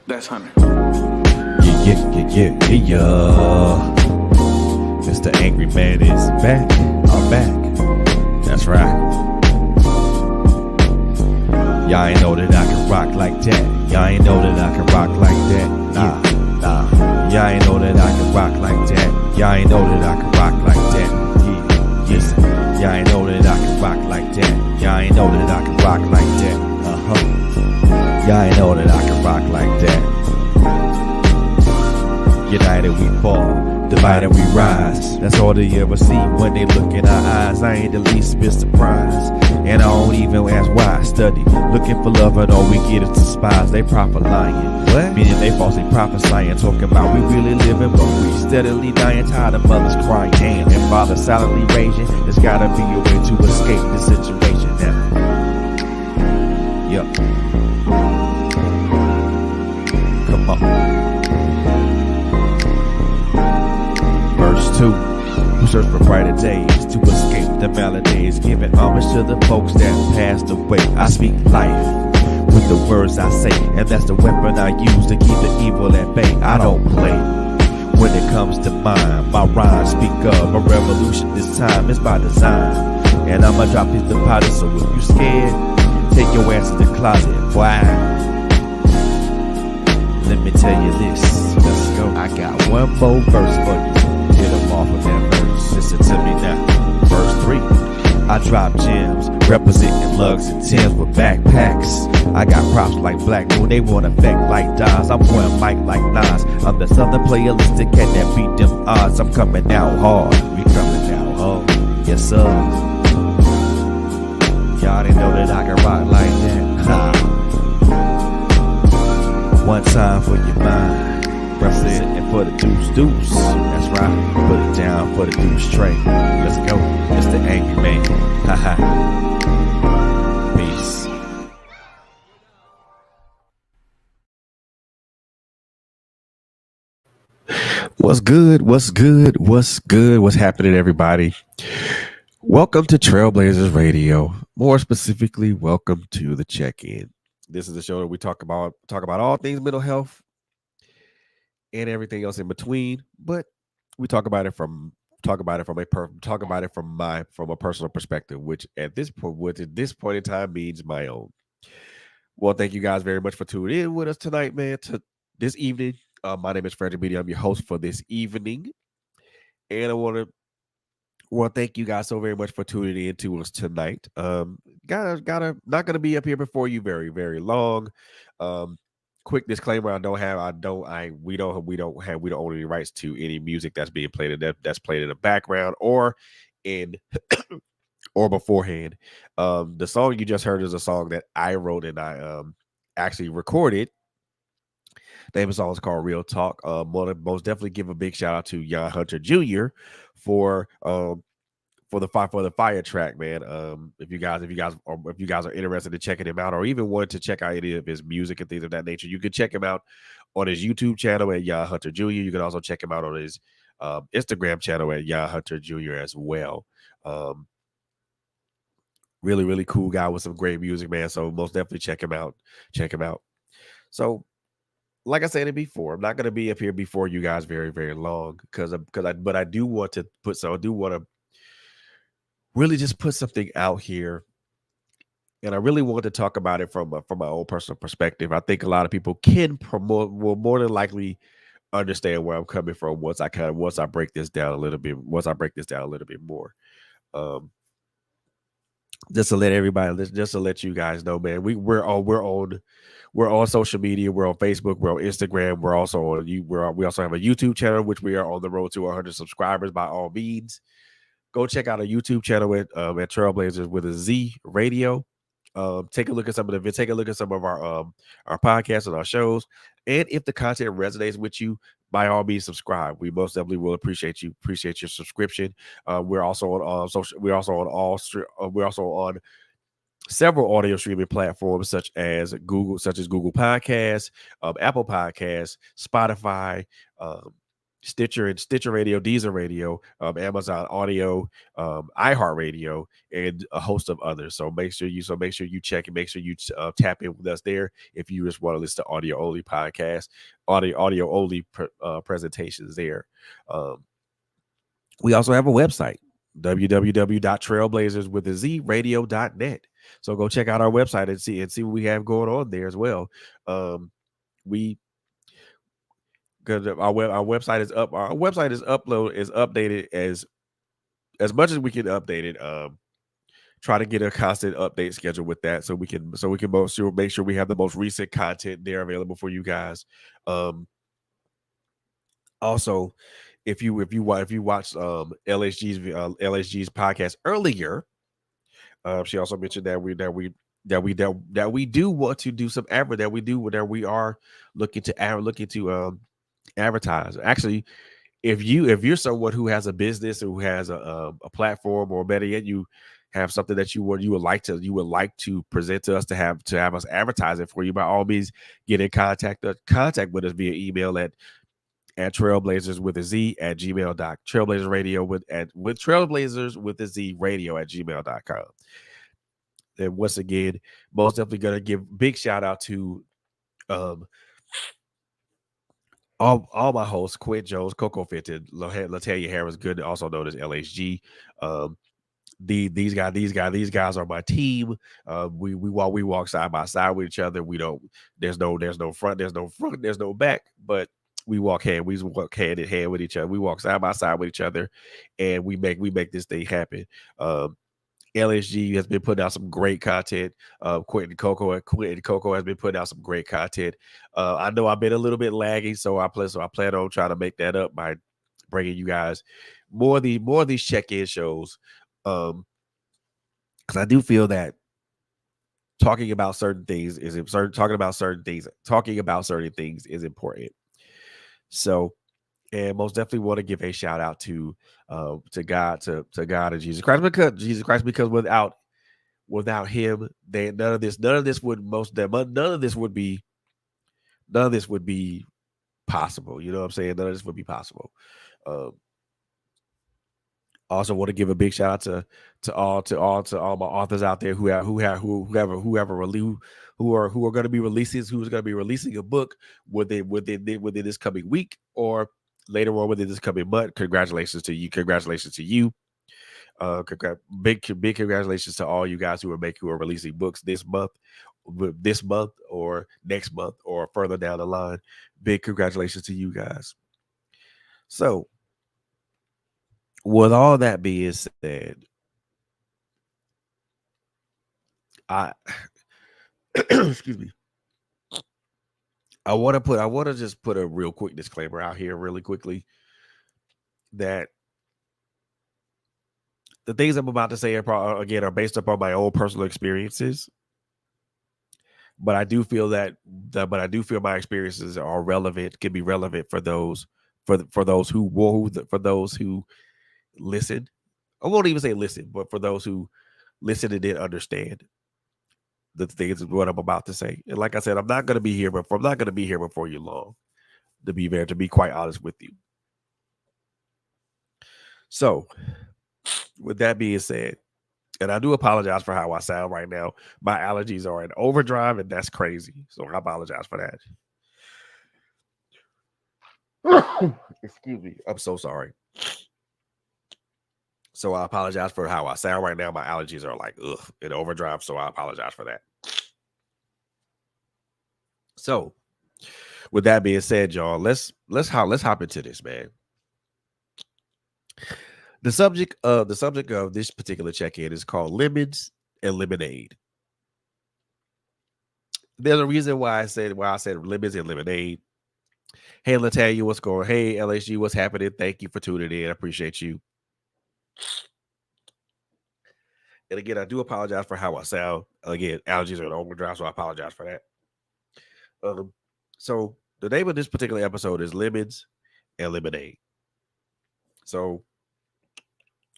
That's Hunter. Yeah. Mr. Angry Man is back. I'm back. That's right. Y'all ain't know that I can rock like that. Y'all ain't know that I can rock like that. Nah. Y'all ain't know that I can rock like that. Y'all ain't know that I can rock like that. Yeah. Y'all ain't know that I can rock like that. Y'all ain't know that I can rock like that. Y'all ain't know that I can rock like that. United we fall, divided we rise. That's all they ever see when they look in our eyes. I ain't the least bit surprised, and I don't even ask why. I study, looking for love, and all we get is despise. They proper lying, what? Meaning they falsely prophesying, talking about we really living, but we steadily dying. Tired of mothers crying, damn, and fathers silently raging. There's gotta be a way to escape this situation now. Yup. Come on. Verse 2, we search for brighter days to escape the maladies, giving homage to the folks that passed away. I speak life with the words I say, and that's the weapon I use to keep the evil at bay. I don't play when it comes to mine. My rhymes speak of a revolution this time. It's by design, and I'ma drop these deposits. So if you scared, take your ass to the closet. Why? Let me tell you this. Let's go. I got one more verse for you. Get them off of that verse. Listen to me now. Verse 3. I drop gems, representing lugs and Timbs with backpacks. I got props like Black Moon, they want effect like Dimes. I'm pouring mic like Nas. I'm the southern playalistic cat that beat them odds. I'm coming out hard. We coming out hard. Yes, sir. Y'all didn't know that I can rock like that. One time for your mind. Representing for the deuce. That's right. Put it down for the deuce tray. Let's go. Mr. Angry Man. Haha. Peace. What's good? What's happening, everybody? Welcome to Trailblazers Radio. More specifically, welcome to the check-in. This is the show that we talk about all things mental health and everything else in between, but we talk about it from a personal perspective, which at this point in time means my own. Well, thank you guys very much for tuning in with us tonight, man. To this evening, my name is Frederick Beatty. I'm your host for this evening, and I want to thank you guys so very much for tuning in to us tonight. Gotta not gonna be up here before you very very long. Quick disclaimer: we don't own any rights to any music that's being played that's played in the background or in or beforehand. The song you just heard is a song that I wrote and I actually recorded. The name of the song is called Real Talk. Want to most definitely give a big shout out to Jan Hunter Jr. for the fire track, man. If you guys are interested in checking him out, or even want to check out any of his music and things of that nature, you can check him out on his YouTube channel at Jan Hunter Jr. You can also check him out on his Instagram channel at Jan Hunter Jr. as well. Really, really cool guy with some great music, man. So most definitely check him out. So, like I said it before, I'm not going to be up here before you guys very, very long but I do want to really just put something out here, and I really want to talk about it from my own personal perspective. I think a lot of people will more than likely understand where I'm coming from once I break this down a little bit more. Just to let you guys know, man, we're on social media. We're on Facebook. We're on Instagram. We also have a YouTube channel, which we are on the road to 100 subscribers. By all means, go check out our YouTube channel at Trailblazers with a Z Radio. Take a look at some of our podcasts and our shows. And if the content resonates with you, by all means, subscribe. We most definitely will appreciate your subscription. We're also on social. We're also on several audio streaming platforms such as Google Podcasts, Apple Podcasts, Spotify, Stitcher Radio, Deezer Radio, Amazon Audio, iHeartRadio, and a host of others. So make sure you check and make sure you tap in with us there if you just want to listen to audio only podcasts, audio only presentations there. Um, we also have a website, www.trailblazerswithazradio.net. So go check out our website and see what we have going on there as well. We because our website is up. Our website is updated as much as we can update it. Try to get a constant update schedule with that so we can make sure we have the most recent content there available for you guys. Also, if you watched LSG's podcast earlier, she also mentioned that we do want to do some that we are looking to advertise. Actually, if you're someone who has a business or who has a platform, or better yet, you have something that you would like to present to us to have us advertise it for you, by all means, get in contact with us via email at trailblazers with a z at gmail.com, radio with trailblazers with a z radio at gmail.com. And once again, most definitely gonna give big shout out to um all my hosts: Quinn Jones, Coco Fenton, Latalia Harris, good, also known as LHG. Um, these guys are my team. We walk side by side with each other. We don't. There's no front. There's no back. But we walk hand in hand with each other. We walk side by side with each other, and we make this thing happen. LSG has been putting out some great content. Quentin Coco has been putting out some great content. I know I've been a little bit lagging, so I plan on trying to make that up by bringing you guys more of these check-in shows. Because I do feel that talking about certain things is important. So, and most definitely want to give a shout out to God and Jesus Christ, because without him, none of this would be possible. You know what I'm saying? None of this would be possible. Um, Also want to give a big shout out to all my authors out there who are going to be releasing a book within this coming week, or later on within this coming month. Congratulations to you. Big congratulations to all you guys who are releasing books this month or next month or further down the line. Big congratulations to you guys. So, with all that being said, I excuse me. I want to just put a real quick disclaimer out here really quickly that the things I'm about to say are based upon my own personal experiences. But I do feel my experiences are relevant, can be relevant for those who listen. I won't even say listen, but for those who listen and didn't understand the things of what I'm about to say. And like I said, I'm not going to be here before you long, to be quite honest with you. So, with that being said, and I do apologize for how I sound right now. My allergies are in overdrive, and that's crazy. So I apologize for that. Excuse me. I'm so sorry. So I apologize for how I sound right now. My allergies are like in overdrive, so I apologize for that. So, with that being said, y'all, let's hop into this, man. The subject of this particular check-in is called lemons and lemonade. There's a reason why I said lemons and lemonade. Hey, Latalia, what's going on? Hey, LSG, what's happening? Thank you for tuning in. I appreciate you. And again, I do apologize for how I sound. Again, allergies are in overdrive, so I apologize for that. So the name of this particular episode is Lemons and Lemonade. So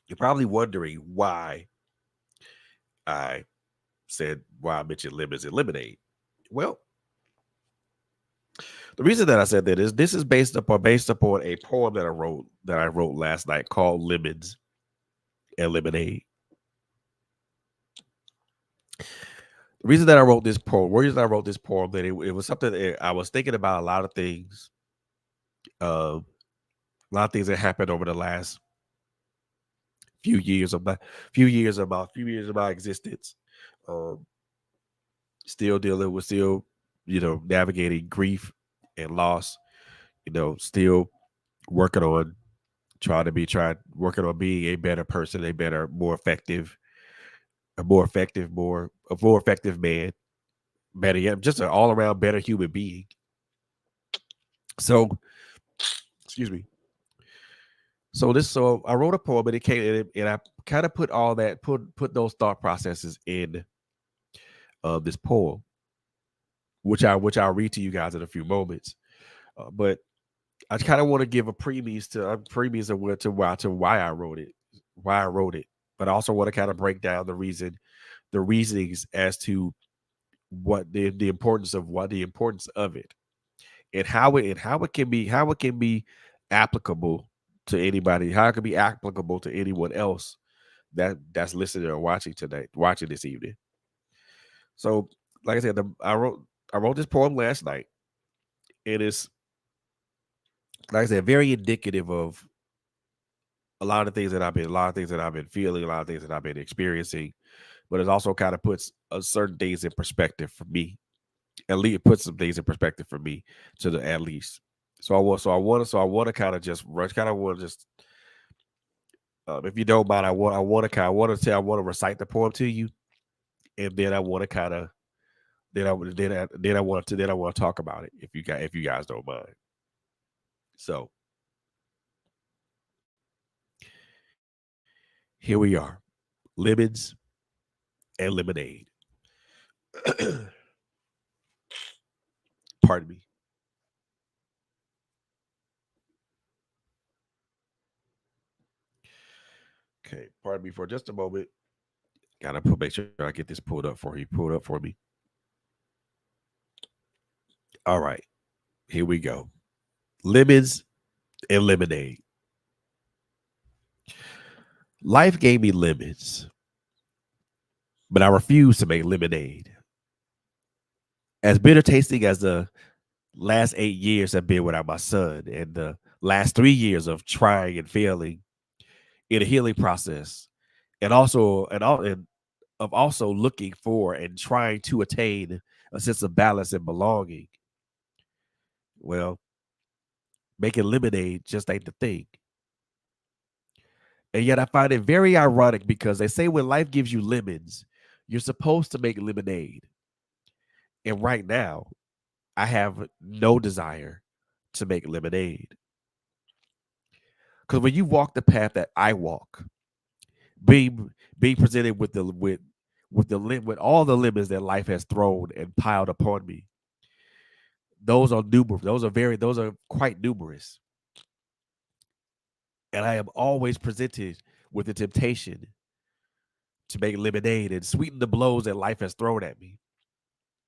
you're probably wondering why I mentioned lemons and lemonade. Well, The reason that I said that is this is based upon a poem that I wrote last night called Lemons and Lemonade. The reason that I wrote this poem, the reason I wrote this poem, that it was something that I was thinking about uh, a lot of things that happened over the last few years of my few years of my existence. Um, Still dealing with navigating grief and loss. Still working on working on being a better person, a better, more effective man, better yet, just an all around better human being. So, excuse me. So I wrote a poem, and it came and I kind of put all that put those thought processes in this poem, which I'll read to you guys in a few moments. But I kind of want to give a premise of why I wrote it, but I also want to kind of break down the reasonings as to the importance of it, and how it can be applicable to anybody, how it can be applicable to anyone else that's listening or watching this evening. So, like I said, I wrote this poem last night. It is, like I said, very indicative of a lot of things that I've been feeling, a lot of things that I've been experiencing. But it also kind of puts certain things in perspective for me. At least it puts some things in perspective for me, to the at least. So I want to kind of just rush, kind of want to just, if you don't mind, I want to recite the poem to you, and then I want to kind of, then I want to talk about it, if you guys don't mind. So here we are, lemons and lemonade. Pardon me. Okay, pardon me for just a moment. Gotta make sure I get this pulled up for you. Pulled up for me. All right, here we go. Lemons and lemonade. Life gave me lemons, but I refuse to make lemonade. As bitter tasting as the last 8 years have been without my son, and the last 3 years of trying and failing in a healing process, and of also looking for and trying to attain a sense of balance and belonging. Well, making lemonade just ain't the thing. And yet I find it very ironic, because they say when life gives you lemons, you're supposed to make lemonade. And right now, I have no desire to make lemonade. Because when you walk the path that I walk, being presented with all the lemons that life has thrown and piled upon me, those are numerous. Those are quite numerous. And I am always presented with the temptation to make lemonade and sweeten the blows that life has thrown at me.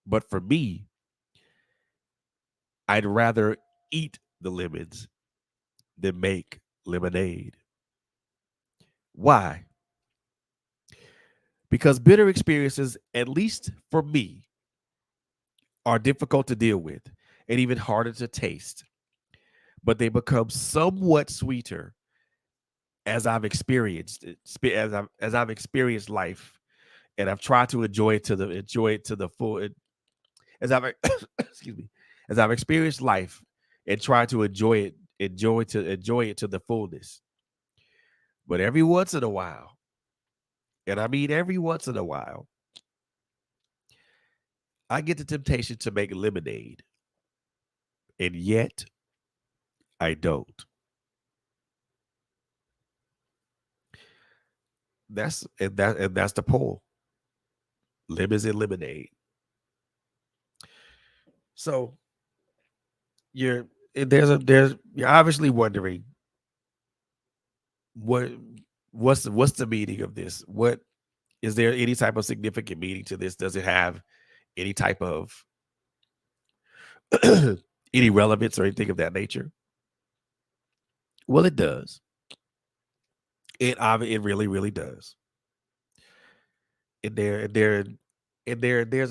But for me, I'd rather eat the lemons than make lemonade. Why? Because bitter experiences, at least for me, are difficult to deal with and even harder to taste, but they become somewhat sweeter as I've experienced it, as I've experienced life, and I've tried to enjoy it to the full. As I've excuse me, as I've experienced life and tried to enjoy it to the fullness. But every once in a while, and I mean every once in a while, I get the temptation to make lemonade, and yet I don't. That's the poll. Lemons and lemonade. So you're you're obviously wondering what what's the meaning of this? What is there any type of significant meaning to this? Does it have any type of any relevance or anything of that nature? Well, it does. It really, really does. And there's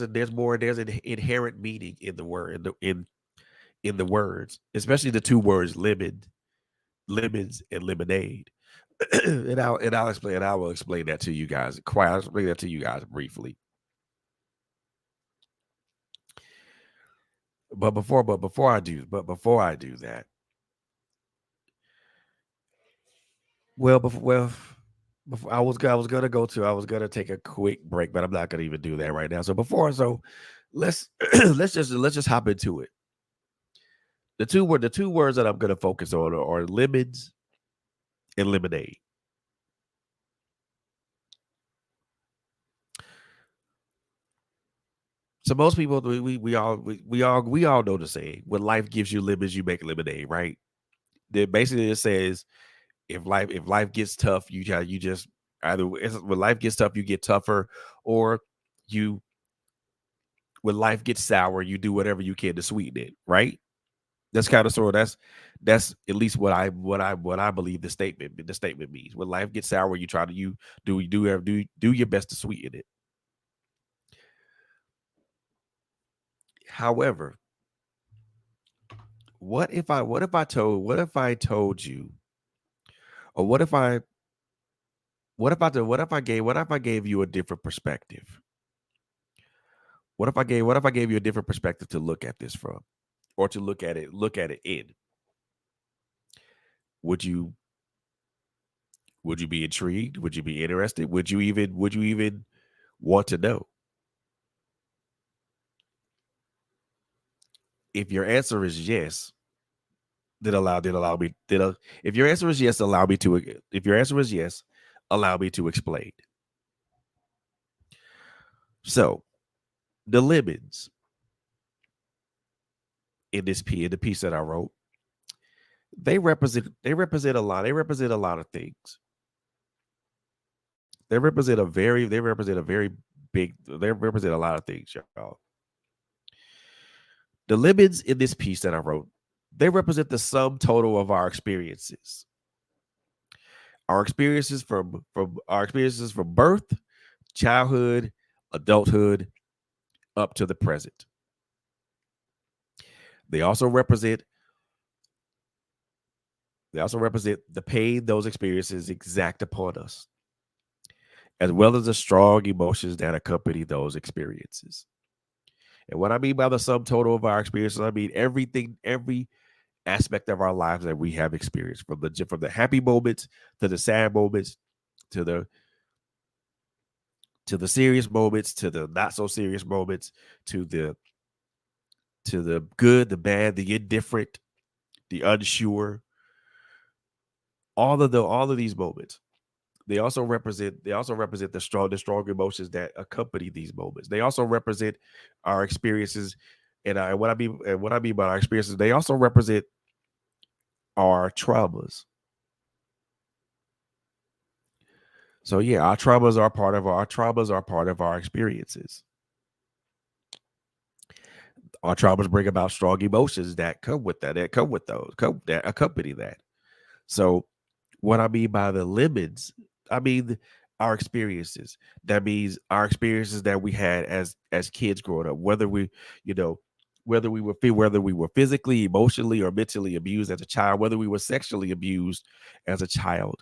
an inherent meaning in the word in the words, especially the two words lemons and lemonade. I will explain that to you guys. I'll explain that to you guys briefly. Before I do that, well, before I was gonna go to I was gonna take a quick break, but I'm not gonna even do that right now. Let's let's just hop into it. The two words that I'm gonna focus on are lemons and lemonade. So most people we all know the saying: when life gives you lemons, you make lemonade, right? That basically it says if life gets tough, you just either when life gets tough, you get tougher, or you when life gets sour, you do whatever you can to sweeten it, right? That's kind of sort of that's at least what I believe the statement means. When life gets sour, you try to do your best to sweeten it. However, what if I told you, or what if I gave you a different perspective? What if I gave you a different perspective to look at this from, or to look at it in? Would you would you be intrigued? Would you be interested? Would you even want to know? If your answer is yes, then allow me if your answer is yes, allow me to if your answer is yes, allow me to explain. So the lemons in the piece that I wrote, they represent a lot of things. They represent a very they represent a lot of things, y'all. The lemons in this piece that I wrote, they represent the sum total of our experiences. Our experiences from birth, childhood, adulthood, up to the present. They also represent the pain those experiences exact upon us, as well as the strong emotions that accompany those experiences. And what I mean by the sum total of our experiences, I mean every aspect of our lives that we have experienced, from the happy moments to the sad moments, to the serious moments, to the not so serious moments, to the good, the bad, the indifferent, the unsure, all of these moments. They also represent the strong emotions that accompany these moments. They also represent our experiences, and what I mean by our experiences, they also represent our traumas. So yeah, our traumas are part of our experiences. Our traumas bring about strong emotions that come with that come with those, that accompany that. So what I mean by the limits, I mean our experiences. That means our experiences that we had as kids growing up, you know, whether we were physically, emotionally, or mentally abused as a child, whether we were sexually abused as a child,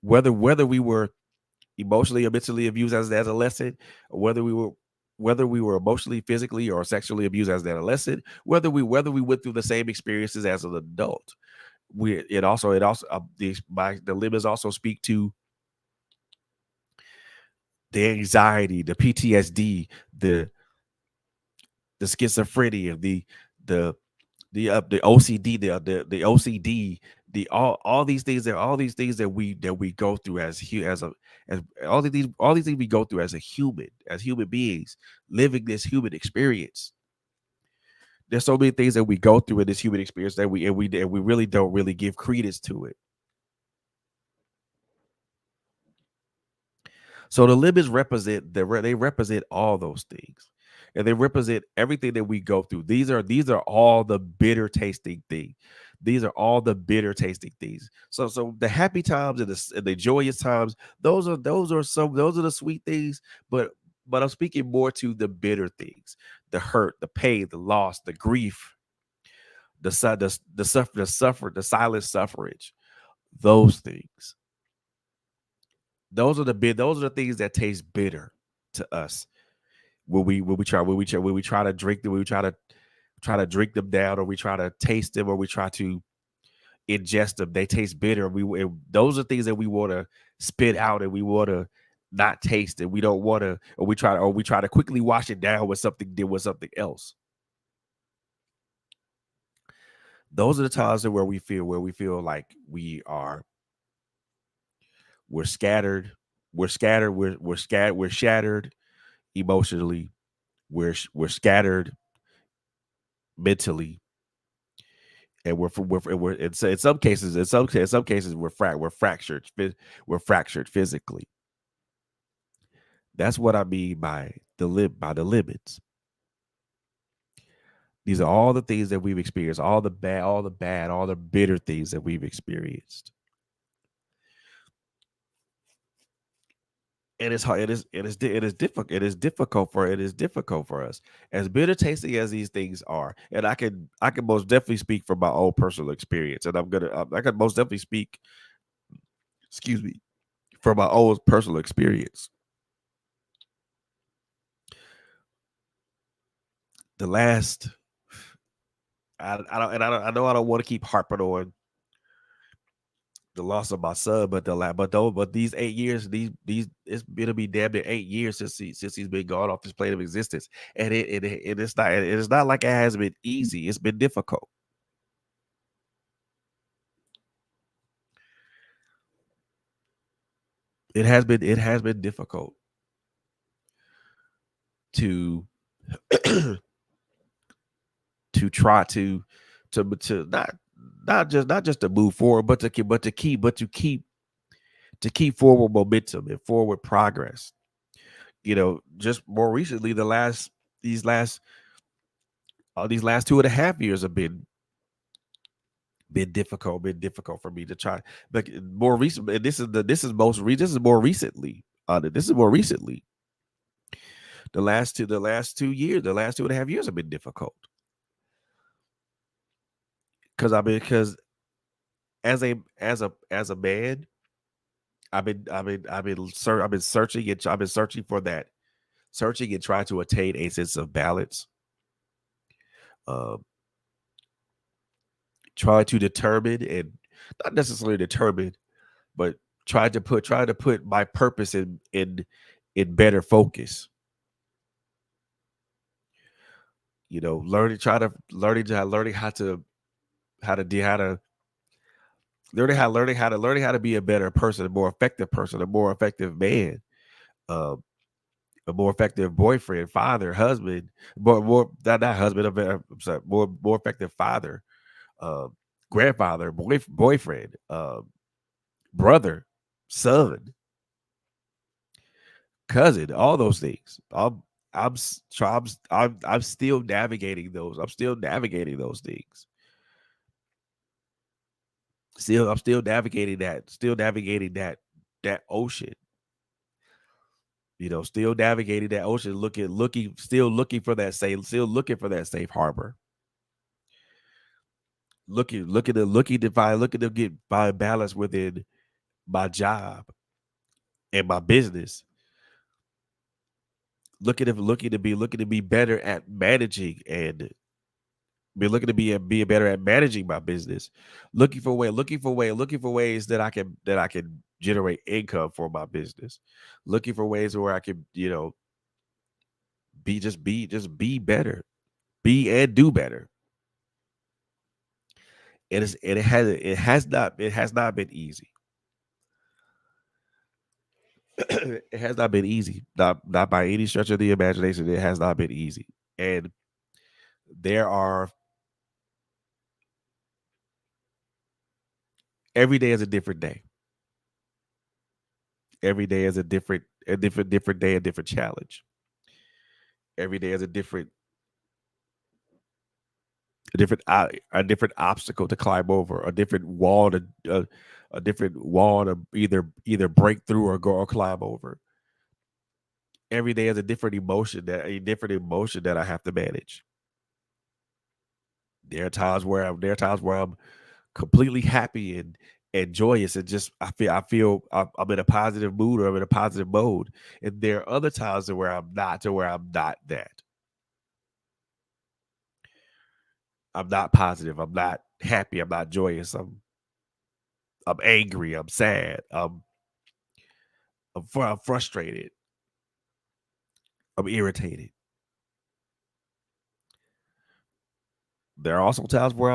whether we were emotionally or mentally abused as an adolescent, or whether we were emotionally, physically, or sexually abused as an adolescent, whether we went through the same experiences as an adult. It also the limits also speak to the anxiety, the PTSD, the schizophrenia, the the OCD, the OCD, the all these things that we go through as all these things we go through as human beings living this human experience. There's so many things that we go through in this human experience that we really don't really give credence to it. So the limits represent they represent all those things. and they represent everything that we go through. These are all the bitter tasting things. These are all the bitter tasting things. So the happy times and the joyous times, those are the sweet things, but I'm speaking more to the bitter things, the hurt, the pain, the loss, the grief, the silent suffrage, those things. Those are the things that taste bitter to us when we try to drink them, when we try to drink them down, or we try to taste them, or we try to ingest them. They taste bitter. And those are things that we want to spit out, and we want to not taste it. We don't want to, or we try to quickly wash it down with something else. Those are the times where we feel like we're scattered, we're shattered emotionally, we're scattered mentally, and in some cases, we're fractured physically. That's what I mean by the limits. These are all the things that we've experienced, all the bitter things that we've experienced. And it's hard. It is difficult for us, as bitter tasting as these things are. And I can most definitely speak from my own personal experience, and I can most definitely speak, excuse me, from my own personal experience. The last, I know I don't want to keep harping on the loss of my son, but these 8 years, it'll be damn near 8 years since he's been gone off this plane of existence, and it's not like it has been easy. It's been difficult. It has been difficult to to try to not just to move forward, to keep forward momentum and forward progress. Just more recently, these last these last 2.5 years have been difficult for me to try. But more recent, and this is more recently. This is more recently. The last 2.5 years have been difficult because as a man, I've been searching I've been searching and trying to attain a sense of balance. Um, trying to determine and not necessarily determine, but try to put my purpose in better focus. Learning how to do how to learning how to be a better person, a more effective person, a more effective man, um, a more effective boyfriend, father, husband, more not husband, I'm sorry, more effective father, um, grandfather, boyfriend, brother, son, cousin, all those things. I'm s- try- I'm still navigating those. I'm still navigating those things. I'm still navigating that. Still navigating that ocean. Still navigating that ocean, still looking for that safe harbor. Looking to get find balance within my job and my business. Looking to be better at managing and be looking to be better at managing my business. Looking for ways that I can generate income for my business. Looking for ways where I can, be better, be and do better. It has not been easy. It has not been easy. Not by any stretch of the imagination. It has not been easy. And there are every day is a different day. Every day is a different day, a different challenge. Every day is a different obstacle to climb over, a different wall to either break through or go or climb over. Every day is a different emotion that I have to manage. There are times where I'm completely happy and joyous, and just I'm in a positive mood, or I'm in a positive mode. And there are other times where I'm not that. I'm not positive. I'm not happy. I'm not joyous. I'm angry. I'm sad. I'm frustrated. I'm irritated. There are also times where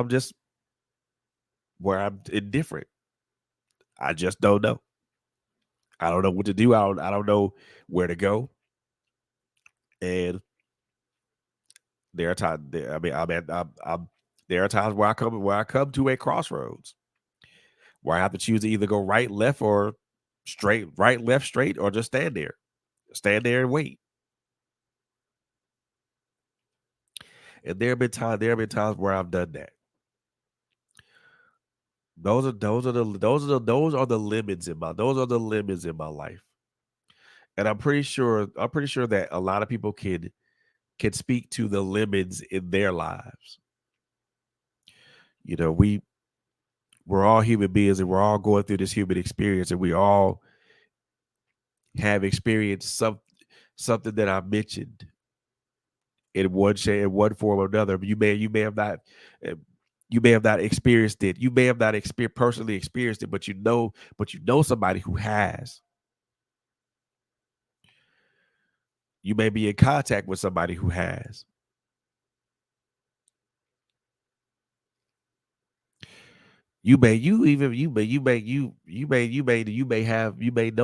I'm indifferent. I just don't know. I don't know what to do. I don't know where to go. And there are times. I mean, I'm there are times where I come to a crossroads where I have to choose to either go right, left, or straight, right, left, straight, or just stand there and wait. And there have been times where I've done that. Those are the limits in my life. And I'm pretty sure that a lot of people can speak to the limits in their lives. You know, we're all human beings, and we're all going through this human experience, and we all have experienced something that I mentioned in one form or another. Uh, you may have not experienced it. You may have not personally experienced it, but you know somebody who has. You may be in contact with somebody who has. You may know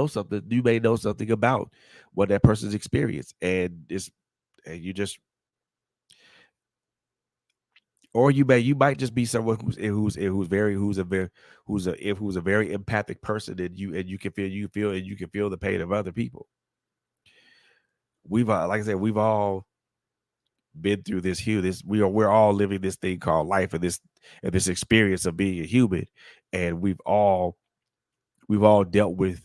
something. You may know something about what that person's experienced, and you just or you might just be someone who's a very empathic person, and you can feel the pain of other people. Like I said, we've all been through we're all living this thing called life, and this experience of being a human, and we've all dealt with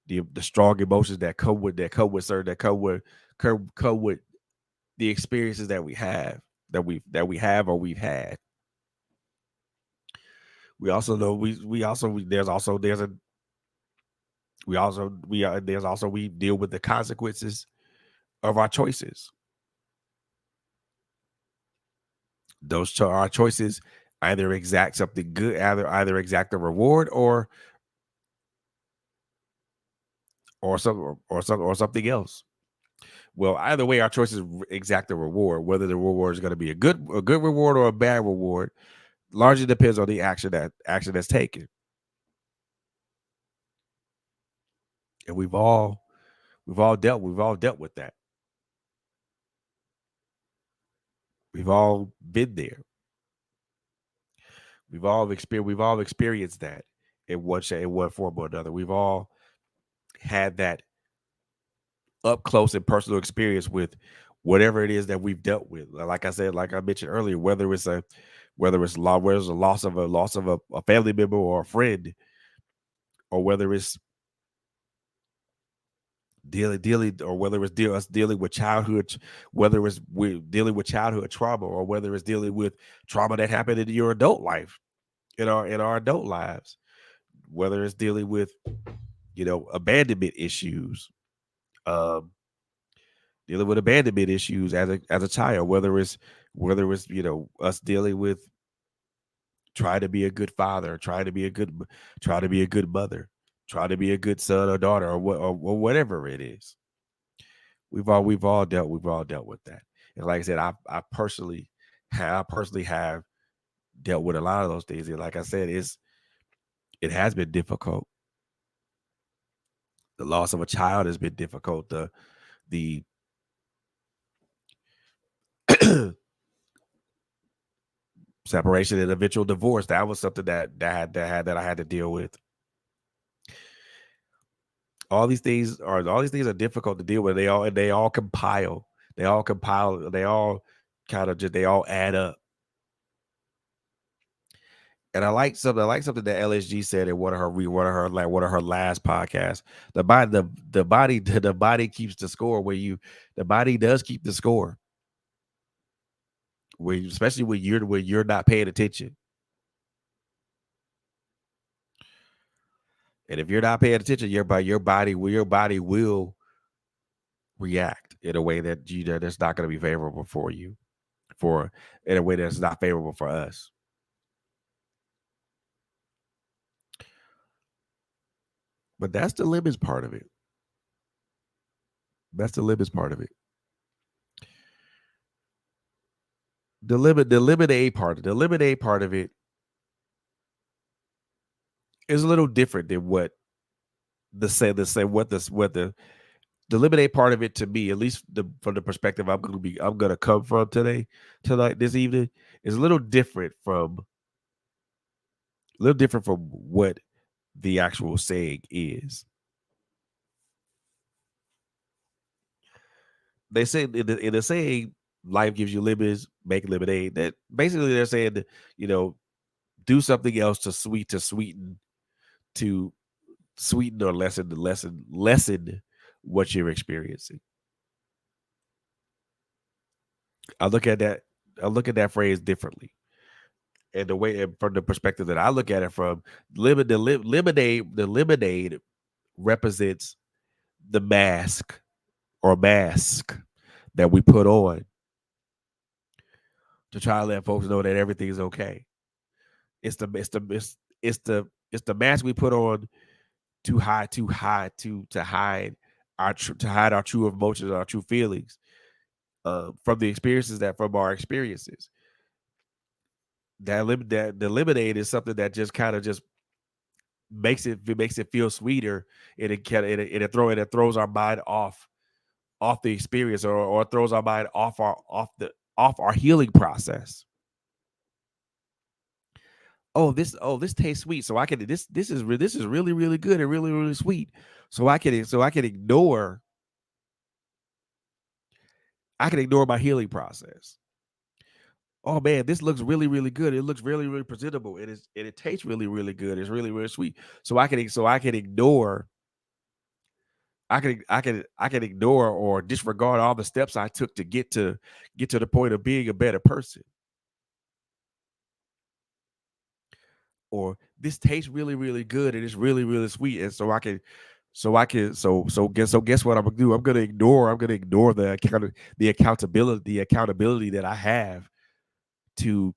the strong emotions that come with the experiences that we have or we've had. We also know we also we, there's also there's a we also we are there's also we deal with the consequences of our choices. Our choices either exact something good, either exact a reward, or something else. Well, either way, our choices exact a reward. Whether the reward is going to be a good reward or a bad reward largely depends on the action that's taken. And we've all dealt with that. We've all been there. We've all experienced that in one form or another. We've all had that up close and personal experience with whatever it is that we've dealt with. Like I said, like I mentioned earlier, whether it's a loss of a family member or a friend, or whether it's us dealing with whether it's we're dealing with childhood trauma, or whether it's dealing with trauma that happened in your adult life, in our adult lives, whether it's dealing with abandonment issues, um, dealing with abandonment issues as a child, whether it's us dealing with trying to be a good father, trying to be a good mother, trying to be a good son or daughter, or whatever it is. We've all dealt with that. And like I said, I personally have dealt with a lot of those things. And like I said, it has been difficult. The loss of a child has been difficult. The separation and eventual divorce, that was something that I had to deal with. All these things are difficult to deal with. They all compile. They all compile. They all they all add up. And I like something. I like something that LSG said in one of her last podcasts. The body keeps the score. The body does keep the score. Especially when you're not paying attention. And if you're not paying attention, your body will react in a way that's not going to be favorable for you, in a way that's not favorable for us. But that's the limits part of it. That's the limits part of it. The lemonade part of it is a little different than what the lemonade part of it, to me, at least from the perspective I'm gonna come from tonight, this evening, is a little different from what the actual saying is. They say in the saying, life gives you lemons, make lemonade. That basically they're saying that, do something else to sweeten or lessen what you're experiencing. I look at that I look at that phrase differently. And the way, and from the perspective that I look at it from, the lemonade represents the mask that we put on to try to let folks know that everything is okay. It's the mask we put on to hide our true emotions, our true feelings, from our experiences. That the lemonade is something that just kind of just makes it feel sweeter, and it throws our mind off the experience, or throws our mind off our healing process. This tastes sweet, so I can this is really really good and really really sweet, so I can ignore my healing process. Oh man, this looks really really good. It looks really really presentable. It tastes really really good. It's really really sweet. So I can ignore I can ignore or disregard all the steps I took to get to the point of being a better person. Or this tastes really really good and it's really really sweet, and so guess what I'm gonna do? I'm gonna ignore the accountability that I have to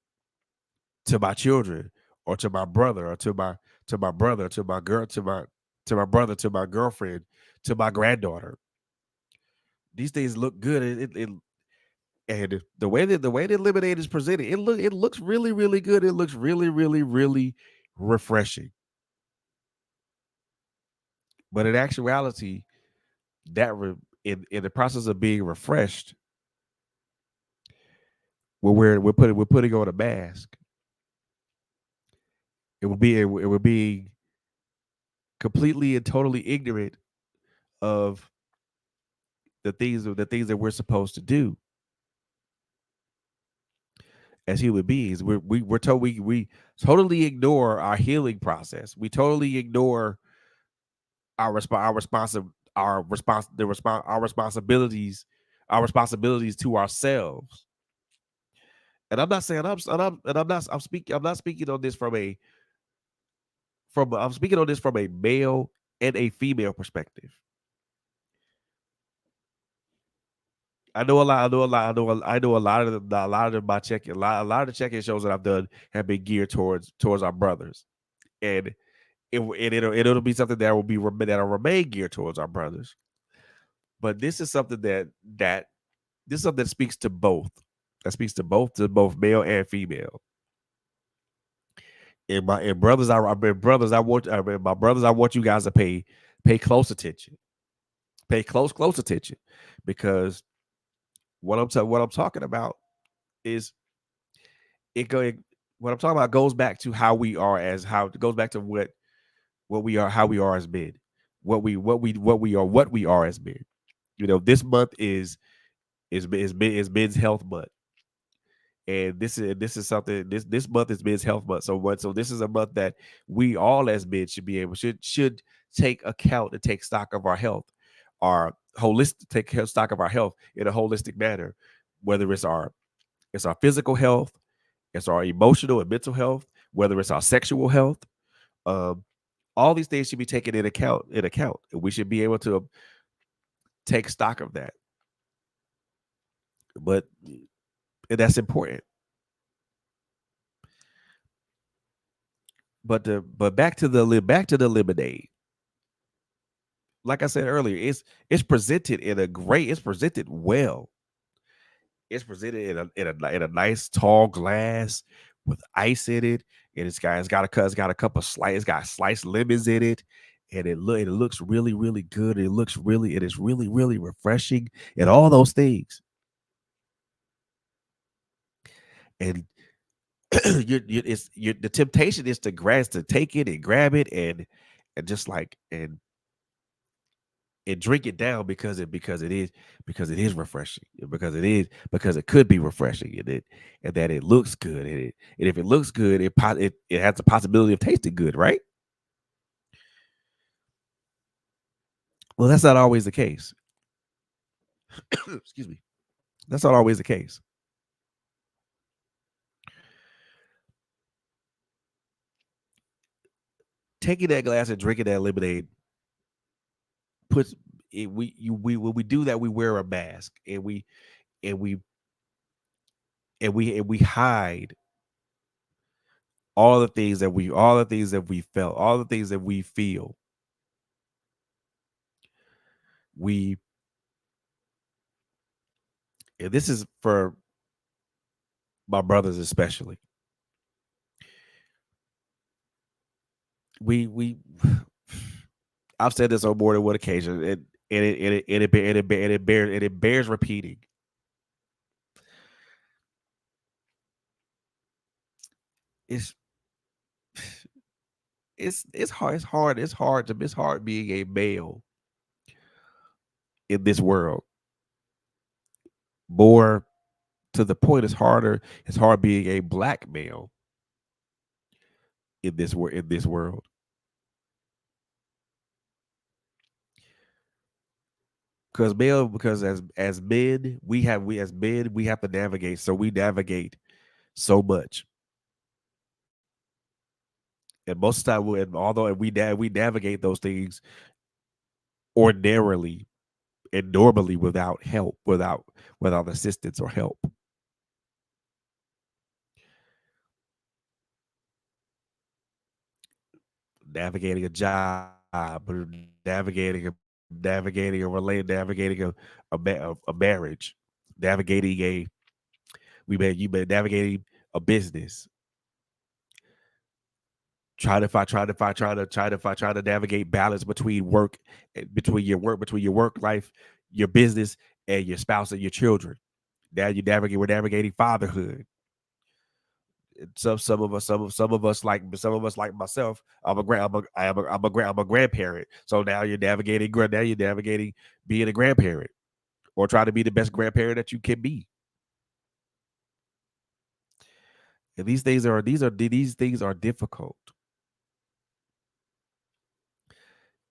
my children, or to my brother, or to my brother, to my girl, to my brother, to my girlfriend, to my granddaughter. These things look good, and and the way that lemonade is presented, it looks really really good. It looks really really really refreshing. But in actuality, in the process of being refreshed, we're putting on a mask. It would be completely and totally ignorant of the things that we're supposed to do as human beings. We totally ignore our healing process. We totally ignore our response the response our responsibilities to ourselves. And I'm not saying I'm not speaking on this I'm speaking on this from a male and a female perspective. I know a lot of my a lot of the check-in shows that I've done have been geared towards our brothers, and it'll be something that'll remain geared towards our brothers. But this is something this is something that speaks to both. That speaks to both male and female. And brothers, my brothers, I want you guys to pay close attention. Pay close attention, because what I'm talking about is it going what I'm talking about goes back to how it goes back to what we are how we are as men. What we are as men. This month It's Men's Health Month, and this is something this month is Men's Health Month. So this is a month that we all as men should be able should take account and take stock of our health, our holistic stock of our health in a holistic manner, whether it's our physical health, it's our emotional and mental health, whether it's our sexual health. Um, all these things should be taken in account. And we should be able to take stock of that. But and that's important. But back to the lemonade. Like I said earlier, it's presented well. It's presented in a nice tall glass with ice in it, and it's got a cup of it's got sliced lemons in it, and it looks really really good. It is really really refreshing, and all those things. And the temptation is to take it and grab it and just like and drink it down because it is refreshing, because it could be refreshing, and that it looks good, and if it looks good, it has the possibility of tasting good, right? Well, that's not always the case. Excuse me. That's not always the case. Taking that glass and drinking that lemonade puts it, we when we do that, we wear a mask, and we and we hide all the things that we felt, all the things that we feel. We And this is for my brothers especially. We I've said this on more than one occasion, and it bears repeating. It's it's hard being a male in this world. More to the point, it's hard being a black male in this world. Because as men, we have to navigate. So we navigate so much. And most of the time, and although we navigate those things ordinarily and normally without help, without assistance or help. Navigating a job, or navigating a relate, navigating a marriage, navigating a you been navigating a business, trying to navigate balance between between your work life, your business, and your spouse and your children. Now we're navigating fatherhood. Some of us like myself. I'm a grandparent. So now you're navigating being a grandparent, or trying to be the best grandparent that you can be. And these things are difficult.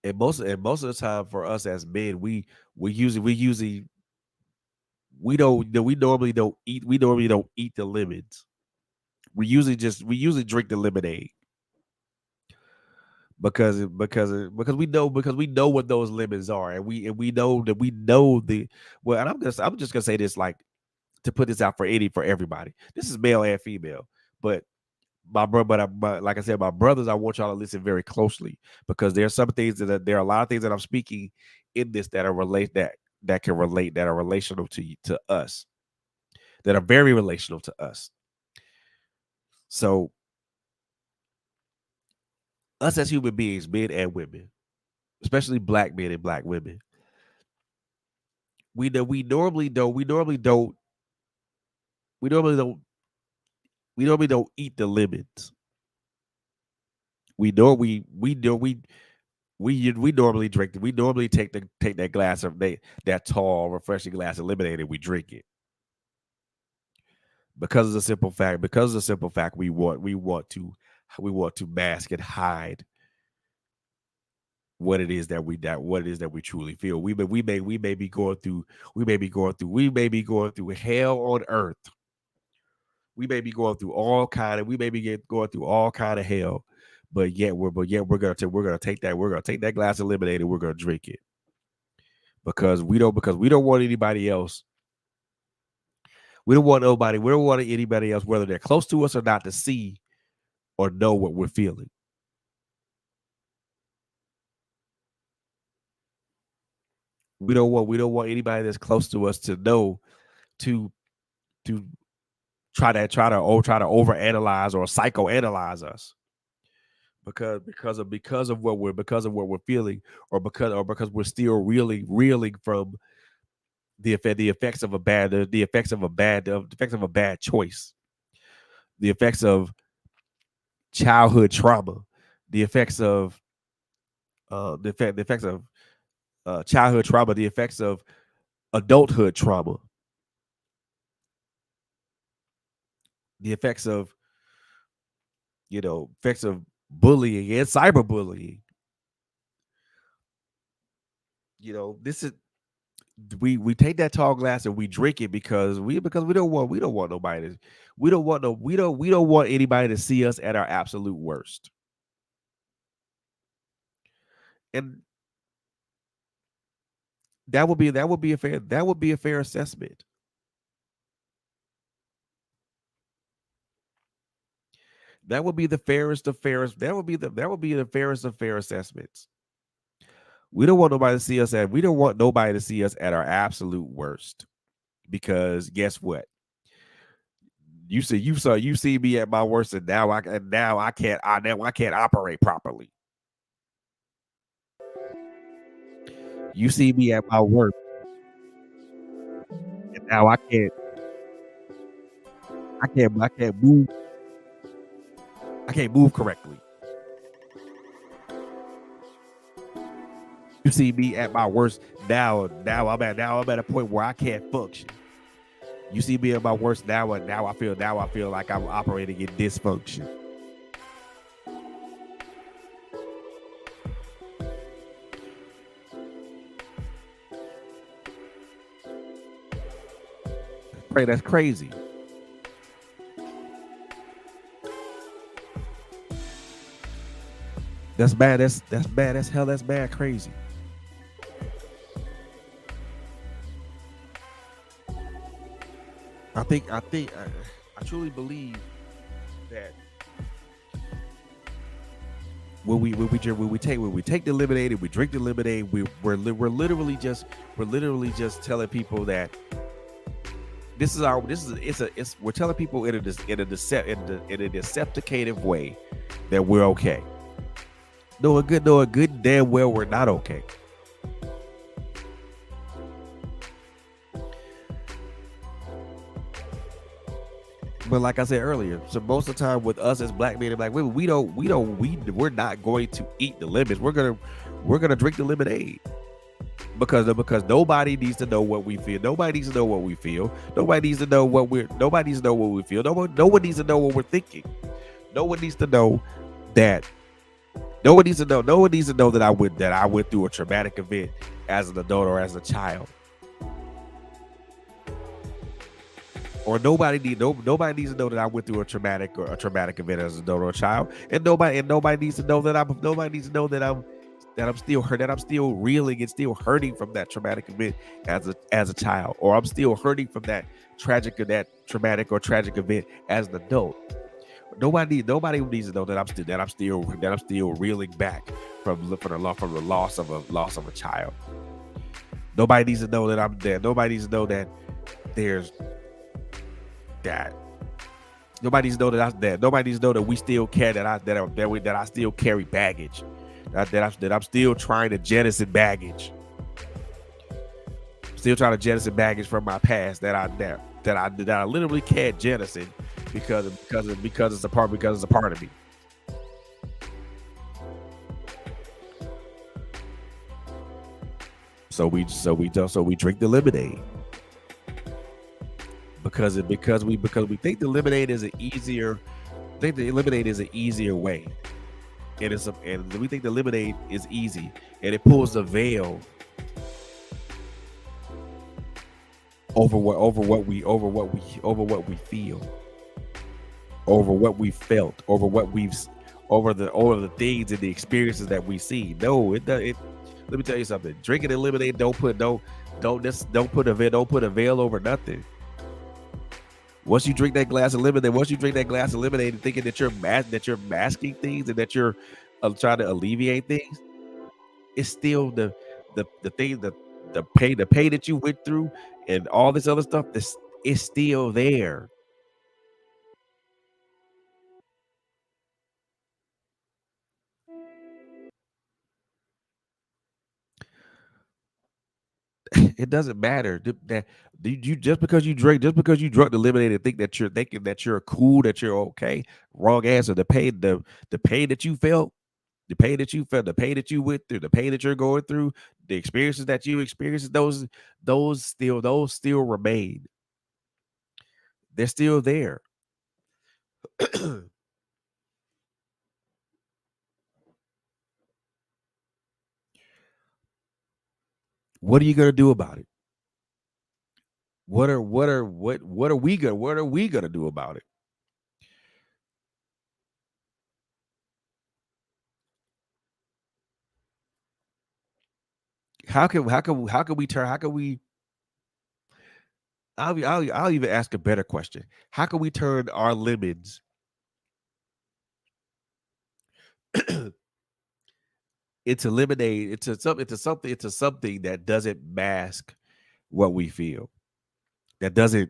And most of the time for us as men, we usually we normally don't eat the lemons. We usually drink the lemonade because we know what those limits are, and we know that we know the well. And I'm just gonna say this, like, to put this out for everybody. This is male and female, but but like I said, my brothers, I want y'all to listen very closely, because there are some things there are a lot of things that I'm speaking in this that are that are relational to us, that are very relational to us. So us as human beings, men and women, especially black men and black women, we normally don't we normally don't eat the lemons. We know we We normally drink. We normally take that glass of that tall, refreshing glass of lemonade and we drink it because of the simple fact. Because of the simple fact, we want to mask and hide what it is that we truly feel. We may be going through hell on earth. We may be going through all kind of hell, but yet we're gonna take that glass of lemonade and we're gonna drink it because we don't want anybody else. We don't want anybody else, whether they're close to us or not, to see or know what we're feeling. We don't want anybody that's close to us to know to to try to overanalyze or psychoanalyze us because of what we're feeling, or because we're still reeling from the effects of a bad choice, the effects of childhood trauma, the effects of the effects of childhood trauma, the effects of adulthood trauma, the effects of bullying and cyberbullying. This is we take that tall glass and we drink it because we don't want nobody to we don't want anybody to see us at our absolute worst. And that would be a fair assessment. That would be the fairest of fairest. That would be the fairest of fair assessments. We don't want nobody to see us at our absolute worst. Because guess what? You see me at my worst, and now I can't operate properly. You see me at my worst, and now I can't move correctly. You see me at my worst, now I'm at a point where I can't function. You see me at my worst now, and now I feel like I'm operating in dysfunction. Pray That's crazy. That's bad. That's bad. That's hell. That's bad. Crazy. I truly believe that when we take the lemonade and we drink the lemonade, we're literally just telling people that we're telling people in a decepticative way that we're okay. Knowing good damn well we're not okay. But like I said earlier, so most of the time with us as black men and black women, we're not going to eat the lemons. We're gonna drink the lemonade because nobody needs to know what we feel. Nobody needs to know what we feel. Nobody needs to know what we feel. No one needs to know what we're thinking. No one needs to know that. No one needs to know that I went through a traumatic event as an adult or as a child. Or nobody needs to know that I went through a traumatic event as an adult or a child. And nobody needs to know that I'm still hurt, that I'm still reeling and still hurting from that traumatic event as a child, or I'm still hurting from that traumatic or tragic event as an adult. Nobody needs to know that I'm still reeling back from the loss of a child. Nobody needs to know that I'm there. Nobody needs to know that there's that. Nobody needs to know that I'm there. Nobody needs to know that we still care that I still carry baggage. That I'm still trying to jettison baggage. Still trying to jettison baggage from my past that I literally can't jettison because it's a part of me. So we drink the lemonade because we think the lemonade is an easier think the lemonade is an easier way, and we think the lemonade is easy, and it pulls the veil over what we feel, over what we felt, over the things and the experiences that we see. No, it does. It. Let me tell you something. Drinking and lemonade don't put a veil over nothing. Once you drink that glass of lemonade and thinking that you're masking things and that you're trying to alleviate things, it's still the thing the pain that you went through and all this other stuff is still there. It doesn't matter that you just because you drunk the lemonade and think that you're thinking that you're cool, that you're okay. Wrong answer. The pain that you felt, the pain that you went through, the pain that you're going through, the experiences that you experienced, those still remain. They're still there. What are you gonna do about it? What are we gonna do about it? How can we turn how can we I'll even ask a better question. How can we turn our lemons into lemonade into something that doesn't mask what we feel, that doesn't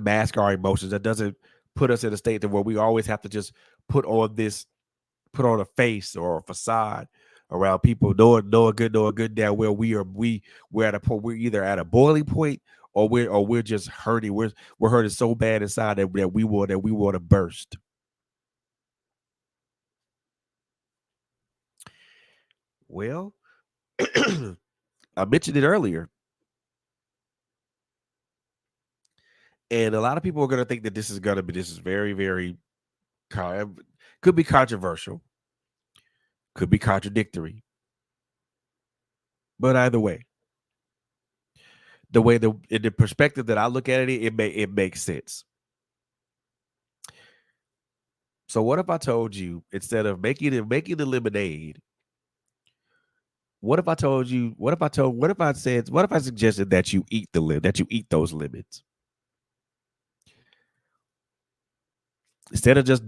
mask our emotions, that doesn't put us in a state that where we always have to just put on this put on a face or a facade around people, knowing good down where we're at a point, we're either at a boiling point, or we're just hurting, we're hurting so bad inside that we want to burst. Well, I mentioned it earlier, and a lot of people are going to think that this is very, very con- could be controversial, could be contradictory, but either way, in the perspective that I look at it makes sense. So what if I told you, instead of making the lemonade, what if I suggested that you eat those lemons, instead of just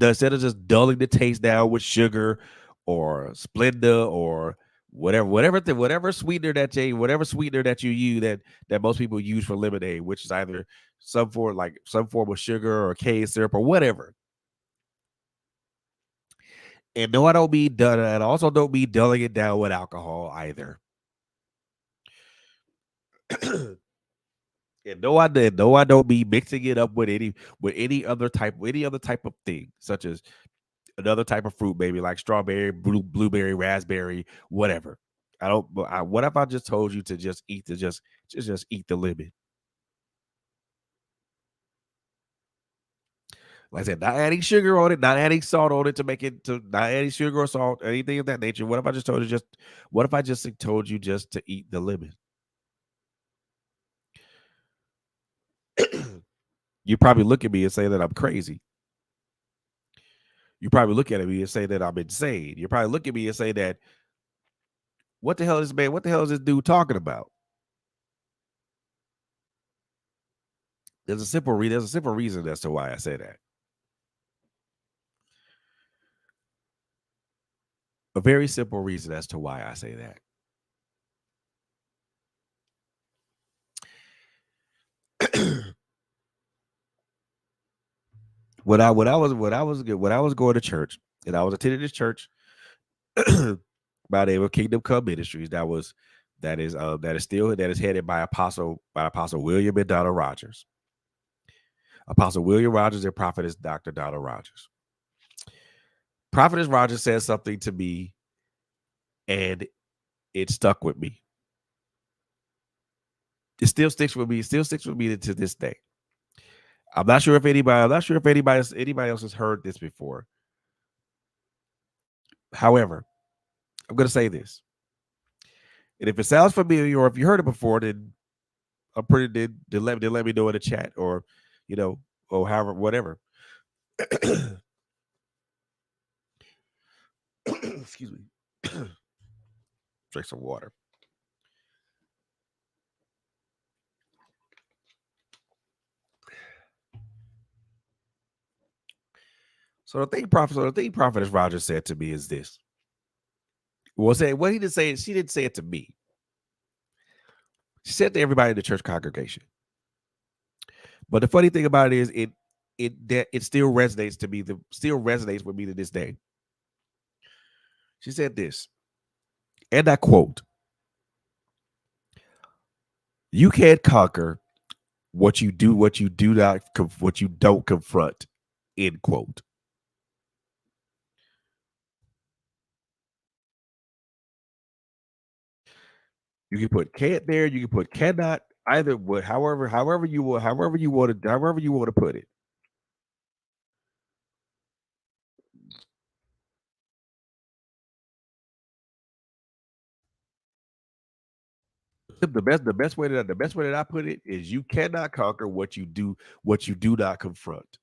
dulling the taste down with sugar or Splenda or whatever sweetener that you use, that most people use for lemonade, which is either some form of sugar or cane syrup or whatever. And no, I don't mean done. And I also don't mean dulling it down with alcohol either. And no, I don't mean mixing it up with any other type of thing, such as another type of fruit, maybe like strawberry, blueberry, raspberry, whatever. I don't. What if I just told you to just eat the lemon? Like I said, not adding sugar on it, not adding salt on it to make it to not adding sugar or salt, anything of that nature. What if I just told you just to eat the lemon? You probably look at me and say that I'm crazy. You probably look at me and say that I'm insane. You probably look at me and say that what the hell is this dude talking about? There's a simple reason as to why I say that. A very simple reason as to why I say that. When I was going to church, and I was attending this church by the name of Kingdom Come Ministries, that is headed by Apostle William and Donald Rogers. Apostle William Rogers and Prophetess Dr. Donald Rogers. Prophetess Rogers said something to me, and it stuck with me. It still sticks with me. It still sticks with me to this day. I'm not sure if anybody else has heard this before. However, I'm going to say this, and if it sounds familiar or if you heard it before, then I'm pretty then let me know in the chat or or however whatever. Excuse me. Drink some water. So the thing Prophetess Rogers said to me is this. Well, say what he didn't say. She didn't say it to me. She said to everybody in the church congregation. But the funny thing about it is, it still resonates to me. Still resonates with me to this day. She said this, and I quote: "You can't conquer what you don't confront." End quote. You can put can't there. You can put cannot. Either would, however you want to put it. The best way that I put it is you cannot conquer what you do not confront.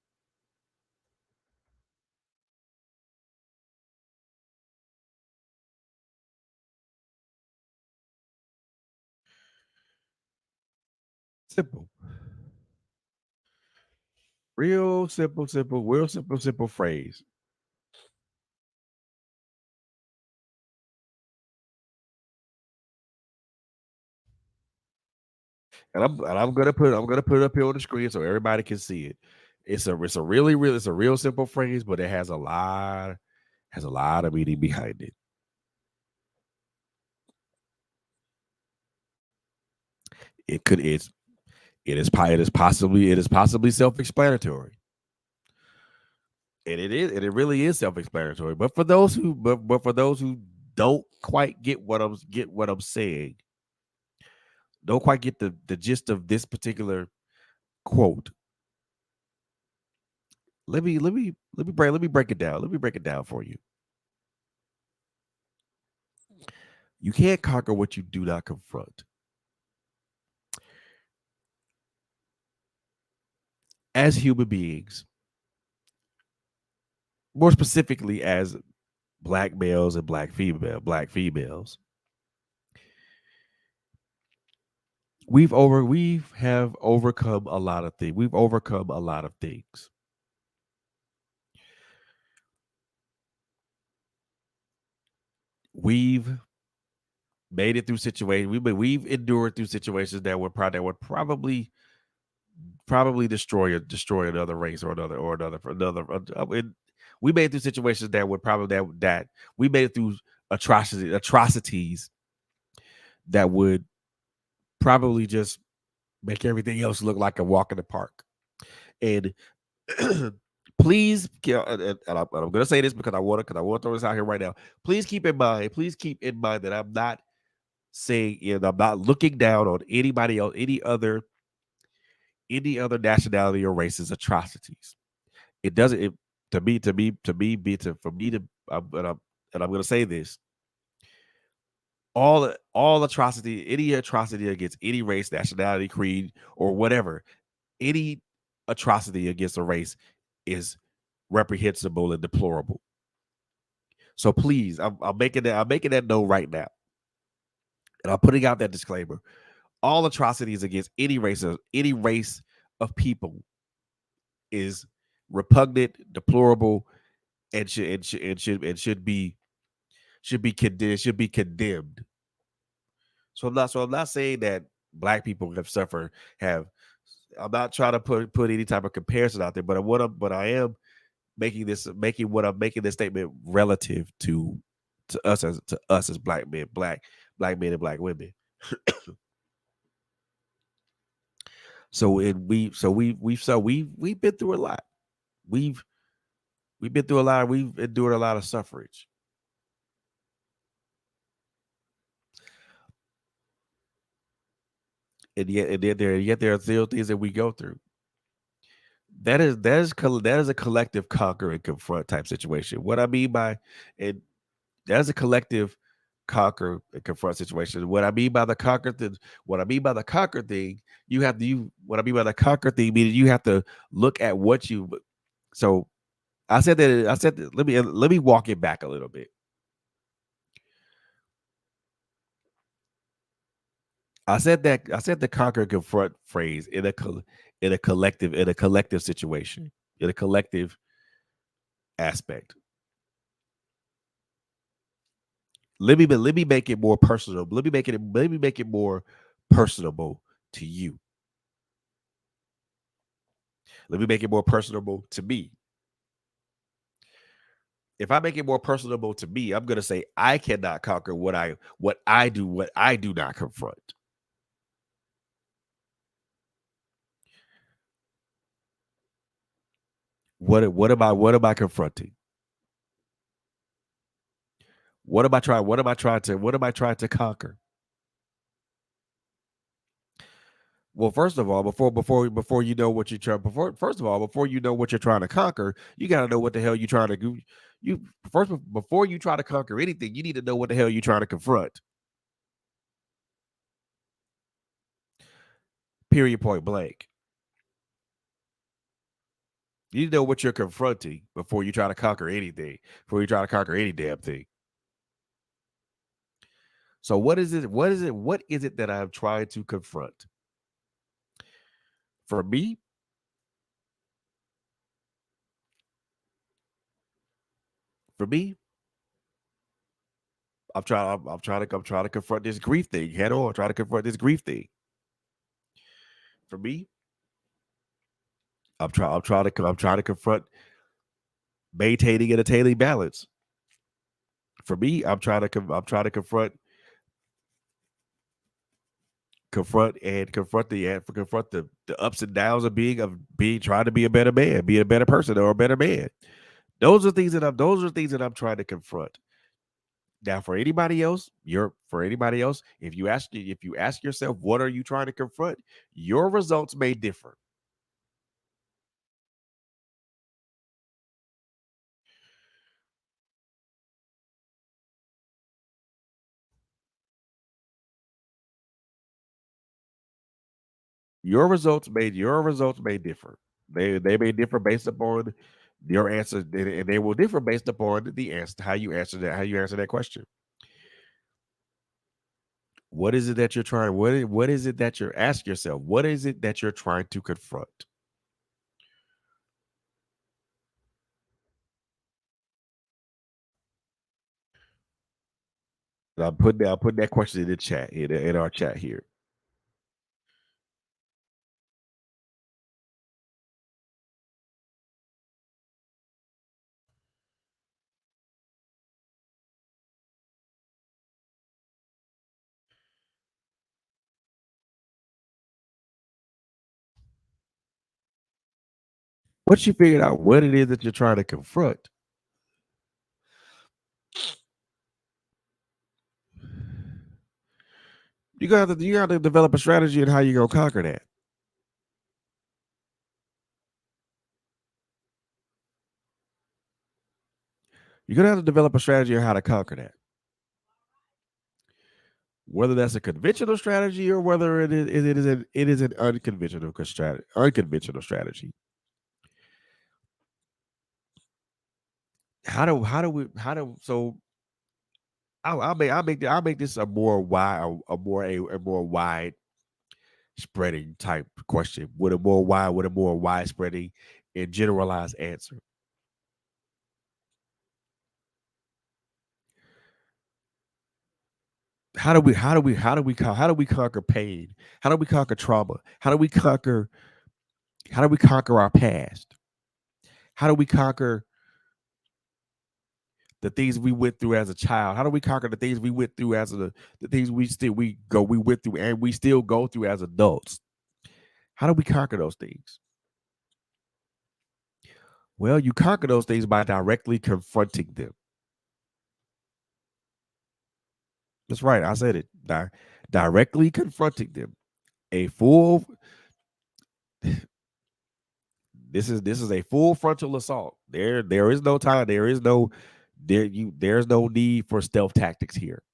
Simple. Real simple phrase. I'm gonna put it up here on the screen so everybody can see it. It's a real simple phrase, but it has a lot of meaning behind it. It is possibly self-explanatory. And it really is self-explanatory. But for those who don't quite get what I'm saying, don't quite get the gist of this particular quote. Let me break it down. Let me break it down for you. You can't conquer what you do not confront. As human beings, more specifically as black males and black females, we have overcome a lot of things. We've overcome a lot of things. We've made it through situations. We've endured through situations that would probably destroy another race or another. We made it through situations that would probably that we made it through atrocities that would probably just make everything else look like a walk in the park. And please, and I'm going to say this because I want to throw this out here right now. Please keep in mind that I'm not saying, I'm not looking down on anybody else, any other nationality or race's atrocities. It doesn't. To me, for me to, and I'm going to say this: all atrocity, any atrocity against any race, nationality, creed, or whatever, any atrocity against a race is reprehensible and deplorable. So please, I'm making that note right now, and I'm putting out that disclaimer: all atrocities against any race of people is repugnant, deplorable, and should be condemned. So I'm not saying that black people have suffered have. I'm not trying to put any type of comparison out there, but I am making this statement relative to us as black men, black men and black women. We've been through a lot. We've been through a lot. We've endured a lot of suffrage. and yet there are still things that we go through. That is a collective conquer and confront type situation. What I mean by and that is a collective conquer and confront situation. What I mean by the conquer thing, you have to you what I mean by the conquer thing meaning you have to look at what you so I said that let me walk it back a little bit. I said the conquer and confront phrase in a collective situation, in a collective aspect. Let me make it more personal. Let me make it more personable to you. Let me make it more personable to me. If I make it more personable to me, I'm gonna say I cannot conquer what I do not confront. What am I confronting? What am I trying to conquer? Well, first of all, before you know what you're trying before first of all, before you know what you're trying to conquer, you gotta know what the hell you're trying to do. You first before you try to conquer anything, you need to know what the hell you're trying to confront. Period point blank. You need to know what you're confronting before you try to conquer anything, before you try to conquer any damn thing. So what is it that I'm trying to confront? For me, for me, I'm trying to confront this grief thing head on. Try to confront this grief thing. For me, I'm trying to confront maintaining and attaining balance. For me, I'm trying to confront the ups and downs of being trying to be a better man, be a better person or a better man. Those are things that I'm trying to confront. Now, for anybody else, if you ask yourself, what are you trying to confront? Your results may differ. Your results may differ. They may differ based upon your answer, and they will differ based upon the answer how you answer that question. What is it that you're trying? What is it that you're ask yourself? What is it that you're trying to confront? And I'm putting that question in the chat in our chat here. Once you figured out what it is that you're trying to confront, you got to develop a strategy on how you gonna conquer that. You're gonna have to develop a strategy on how to conquer that. Whether that's a conventional strategy or whether it is an unconventional strategy. How do we how do so I'll make this a more wide spreading type question with a more widespreading and generalized answer. How do we conquer pain? How do we conquer trauma? How do we conquer our past? How do we conquer the things we went through as a child? How do we conquer the things we went through the things we went through and we still go through as adults? How do we conquer those things? Well, you conquer those things by directly confronting them. That's right. I said it. Directly confronting them. A full this is a full frontal assault. There is no time. There's no need for stealth tactics here.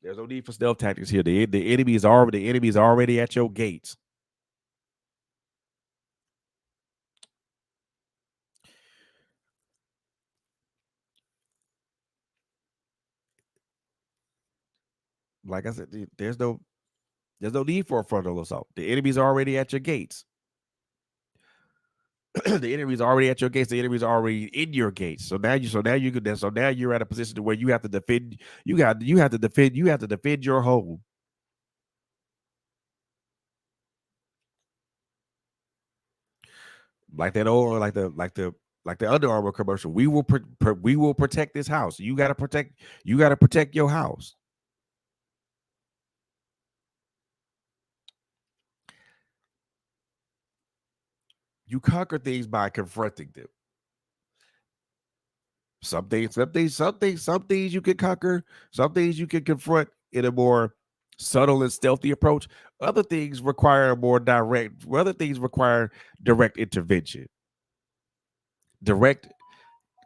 There's no need for stealth tactics here. The enemy is already at your gates. Like I said, there's no need for a frontal assault. The enemy's already at your gates. The enemy's already at your gates. The enemy's already in your gates. So now you're at a position where you have to defend. You have to defend your home. Like that old, like the Under Armour commercial. We will protect this house. You got to protect your house. You conquer things by confronting them. Some things you can conquer. Some things you can confront in a more subtle and stealthy approach. Other things require a more direct. Other things require direct intervention, direct,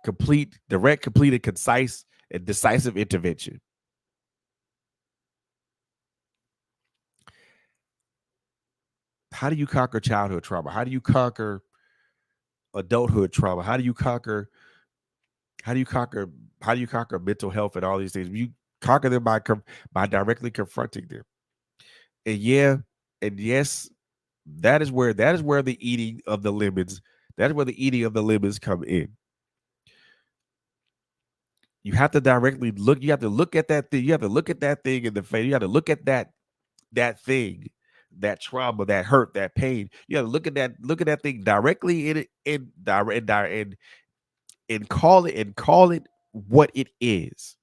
completed, concise, and decisive intervention. How do you conquer childhood trauma? How do you conquer adulthood trauma? How do you conquer how do you conquer mental health and all these things? You conquer them by directly confronting them. And yeah, and yes, that is where the eating of the lemons that is where the eating of the lemons come in. You have to directly look. You have to look at that thing. You have to look at that thing in the face. You have to look at that thing, that trauma, that hurt, that pain. You have to look at that thing directly in it and call it what it is.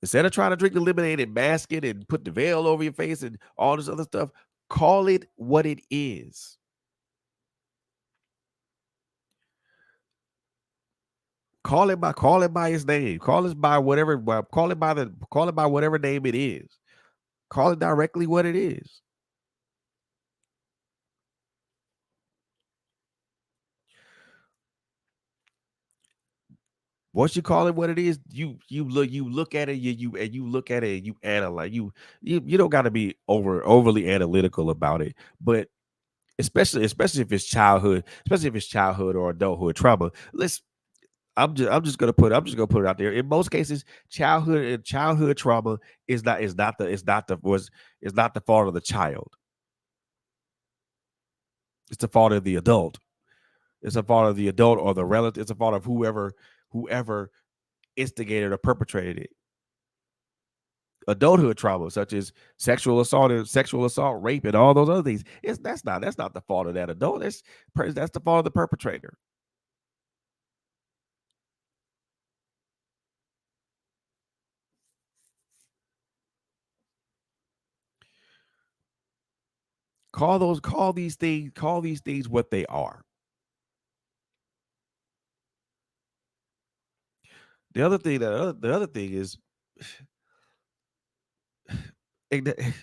Instead of trying to drink the lemonade and mask it and put the veil over your face and all this other stuff, call it what it is. Call it by its name. Call it by whatever name it is. Call it directly what it is. Once you call it what it is, you look at it, you look at it, and you analyze. You don't got to be overly analytical about it, but especially if it's childhood or adulthood trauma. I'm just gonna put it out there. In most cases, childhood trauma is not the fault of the child. It's the fault of the adult. It's a fault of the adult or the relative. It's a fault of whoever instigated or perpetrated it. Adulthood trauma, such as sexual assault, rape, and all those other things, that's not the fault of that adult. That's the fault of the perpetrator. Call these things what they are. The other thing is it,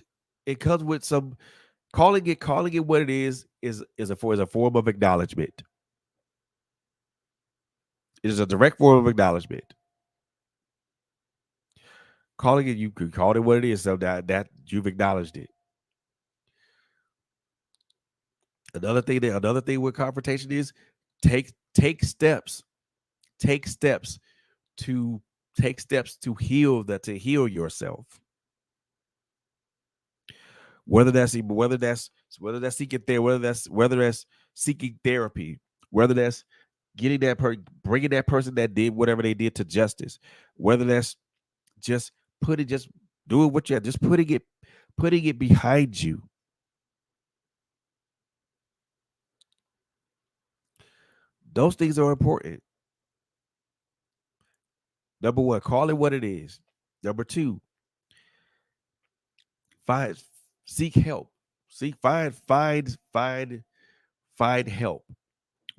it comes with some calling it what it is a form of acknowledgement. It is a direct form of acknowledgement. Calling it, you could call it what it is, so that you've acknowledged it. Another thing with confrontation is take steps. Take steps to heal yourself. Whether that's seeking therapy, whether that's seeking therapy, whether that's getting bringing that person that did whatever they did to justice, whether that's just just doing what you have, just putting it behind you. Those things are important. Number one, call it what it is. Number two, find seek help. Seek find help.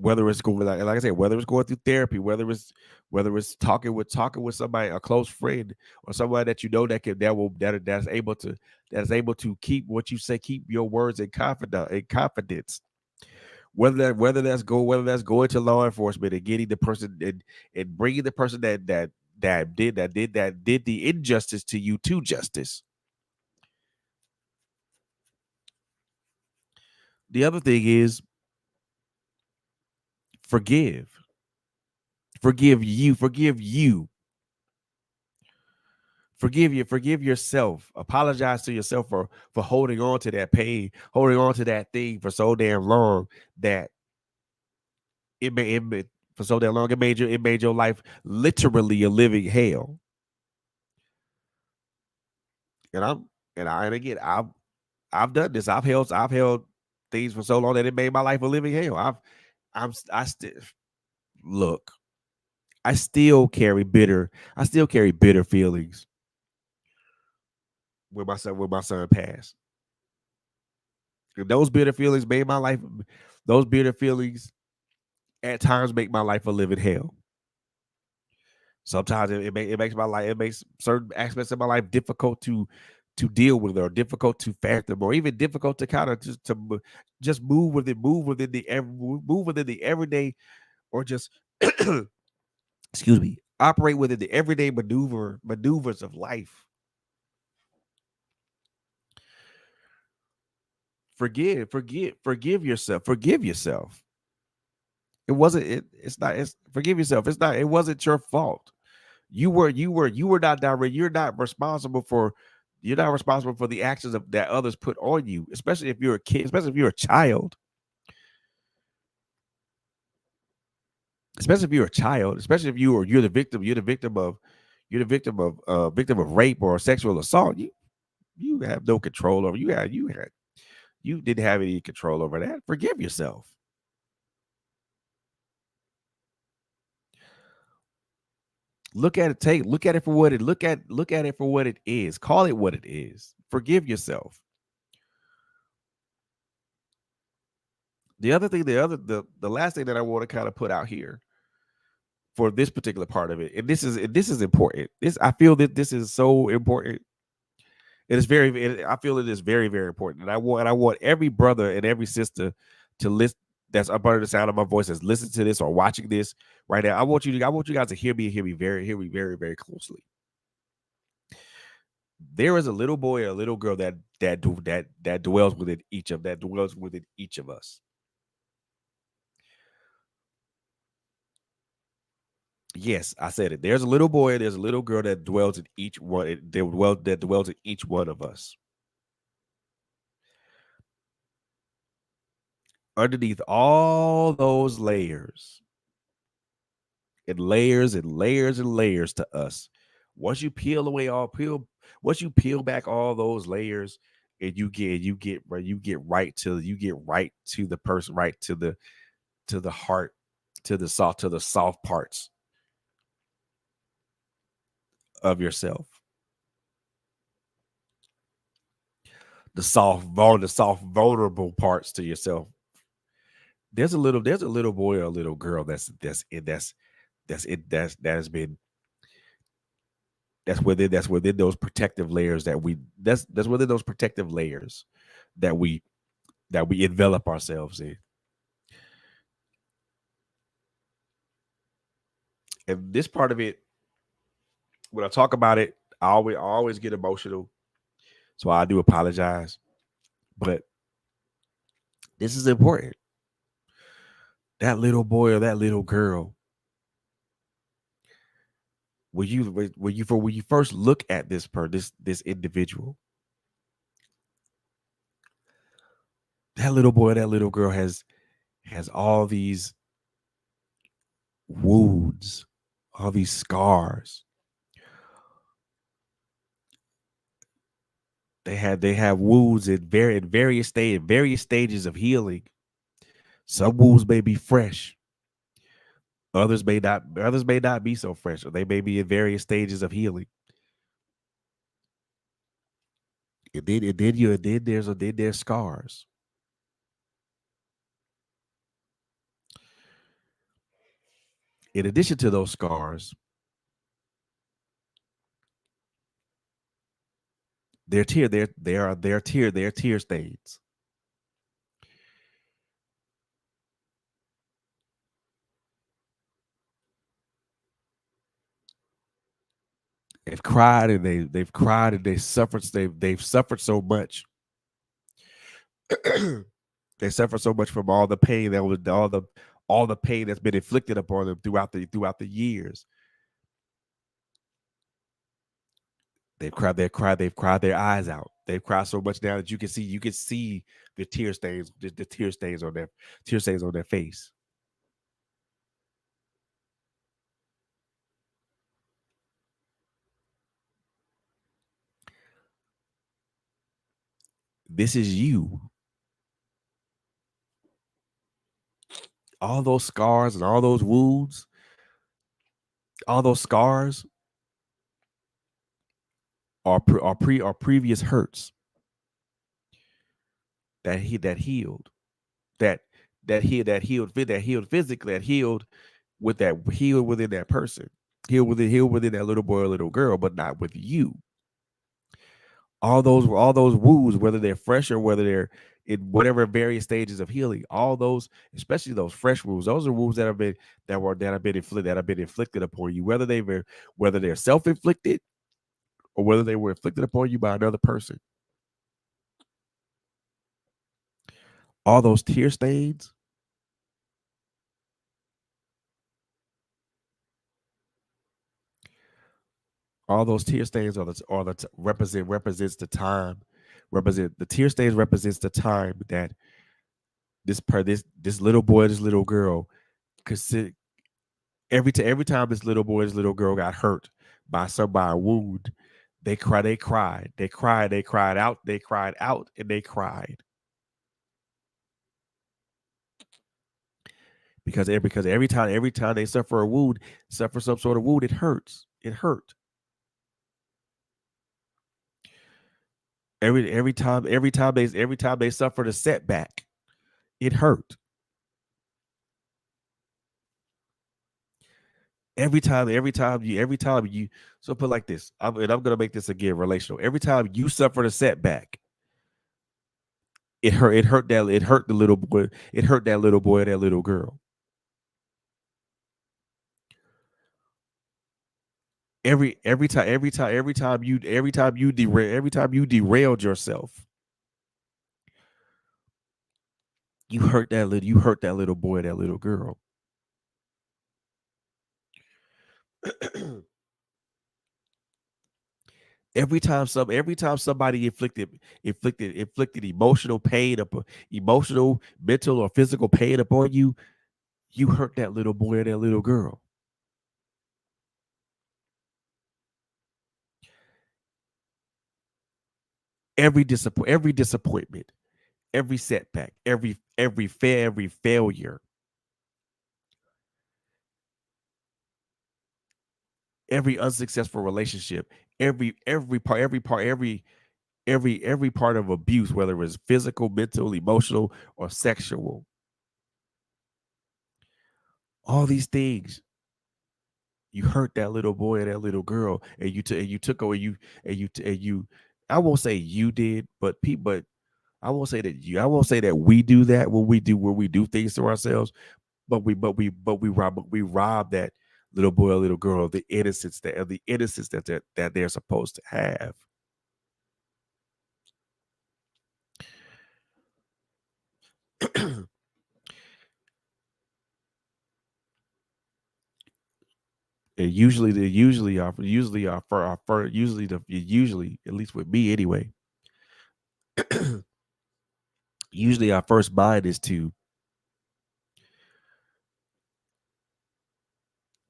whether it's going like I said, whether it's going through therapy, whether it's talking with somebody, a close friend, or somebody that you know that can that will that's able to keep what you say, keep your words in confidence. Whether that's going to law enforcement and getting the person and bringing the person that did the injustice to you to justice. The other thing is forgive. Forgive you. Forgive yourself. Apologize to yourself for holding on to that pain, holding on to that thing for so damn long that for so damn long it made your life literally a living hell. And again, I've done this. I've held things for so long that it made my life a living hell. I still look. I still carry bitter feelings when my son passed. And those bitter feelings made my life. Those bitter feelings at times make my life a living hell. Sometimes it makes certain aspects of my life difficult to deal with, or difficult to fathom, or even difficult to kind of just move within the everyday, or just excuse me, operate within the everyday maneuvers of life. Forgive yourself. Forgive yourself. It's forgive yourself. It wasn't your fault. You were not direct. You're not responsible for the actions that others put on you, especially if you're a kid, especially if you're a child, especially if you're a child, especially if you're the victim, victim of rape or sexual assault. You have no control over. You didn't have any control over that. Forgive yourself. Look at it for what it look at it for what it is. Call it what it is. Forgive yourself. The last thing that I want to kind of put out here for this particular part of it, and this is important. I feel that this is so important. I feel it is very, very important. And I want every brother and every sister to listen that's up under the sound of my voice, that's listening to this or watching this right now. I want you guys to hear me very, very closely. There is a little boy or a little girl that dwells within each of us. Yes, I said it. There's a little boy, there's a little girl that dwells in each one. That dwells in each one of us. Underneath all those layers and layers and layers and layers to us. Once you once you peel back all those layers, and you get right to the person, right to the heart, to the soft parts of yourself. The soft vulnerable parts to yourself. There's a little boy or a little girl that has been that's within those protective layers that's within those protective layers that we envelop ourselves in. And this part of it, when I talk about it, I always get emotional. So I do apologize. But this is important. That little boy or that little girl, when you first look at this individual, that little boy, that little girl has all these wounds, all these scars. They have wounds in various stages of healing. Some wounds may be fresh, others may not be so fresh, or they may be in various stages of healing. And then there's scars. In addition to those scars, they're tear stains. They've cried and they've cried and they've suffered so much. They suffer so much from all the pain that was all the pain that's been inflicted upon them throughout the years. They've cried their eyes out. They've cried so much now that you can see the tear stains on their face. This is you. All those scars and all those wounds, all those scars are previous hurts that healed that that healed physically, that healed within that person, healed within that little boy or little girl, but not with you. All those wounds, whether they're fresh or whether they're in whatever various stages of healing, all those, especially those fresh wounds, those are wounds that have been inflicted upon you, whether they're self inflicted or whether they were inflicted upon you by another person. All those tear stains, all those tear stains represents the time, represent the tear stains represents the time that this little boy, this little girl, consider every time this little boy, this little girl got hurt by a wound, they cried out, and they cried because every time they suffer some sort of wound, it hurts. It hurt. Every time they suffered a setback, it hurt. Every time you so put like this, and I'm gonna make this again relational. Every time you suffered a setback, it hurt the little boy, it hurt that little boy, that little girl. Every time you derailed yourself, you hurt that little boy, that little girl. Every time somebody inflicted emotional pain emotional, mental, or physical pain upon you, you hurt that little boy or that little girl. Every disappointment, every setback, every failure, every unsuccessful relationship, every part of abuse, whether it was physical, mental, emotional, or sexual. All these things, you hurt that little boy and that little girl, and you took away you. I won't say you did, but people. But I won't say that you. I won't say that we do that when we do things to ourselves. But we rob that little boy or little girl of the innocence that they're supposed to have. And usually at least with me anyway, usually our first mind is to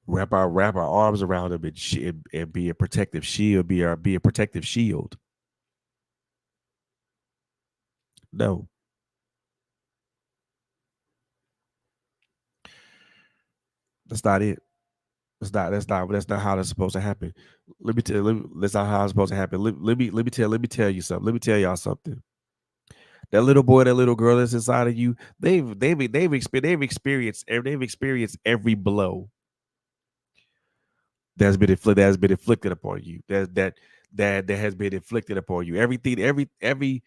wrap our arms around them and be a protective shield, be a protective shield. No, that's not it. That's not how that's supposed to happen. That's not how it's supposed to happen. Let me tell you something. Let me tell y'all something. That little boy, that little girl that's inside of you, they've experienced every blow. that has been inflicted upon you. That has been inflicted upon you. Everything that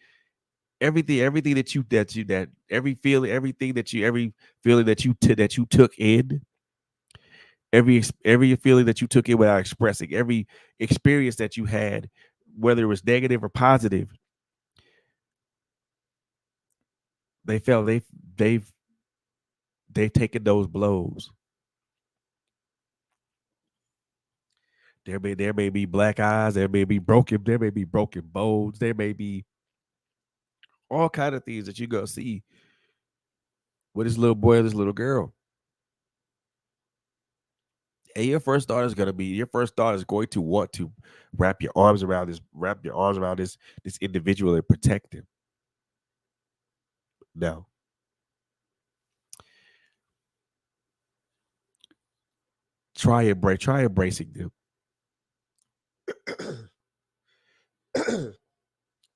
every feeling, every feeling that you took in, every feeling that you took in without expressing, every experience that you had, whether it was negative or positive, they felt they've they've taken those blows. There may be black eyes, there may be broken bones, there may be all kind of things that you go see with this little boy and this little girl. And your first thought is going to want to wrap your arms around this individual and protect him. No. Try embracing them.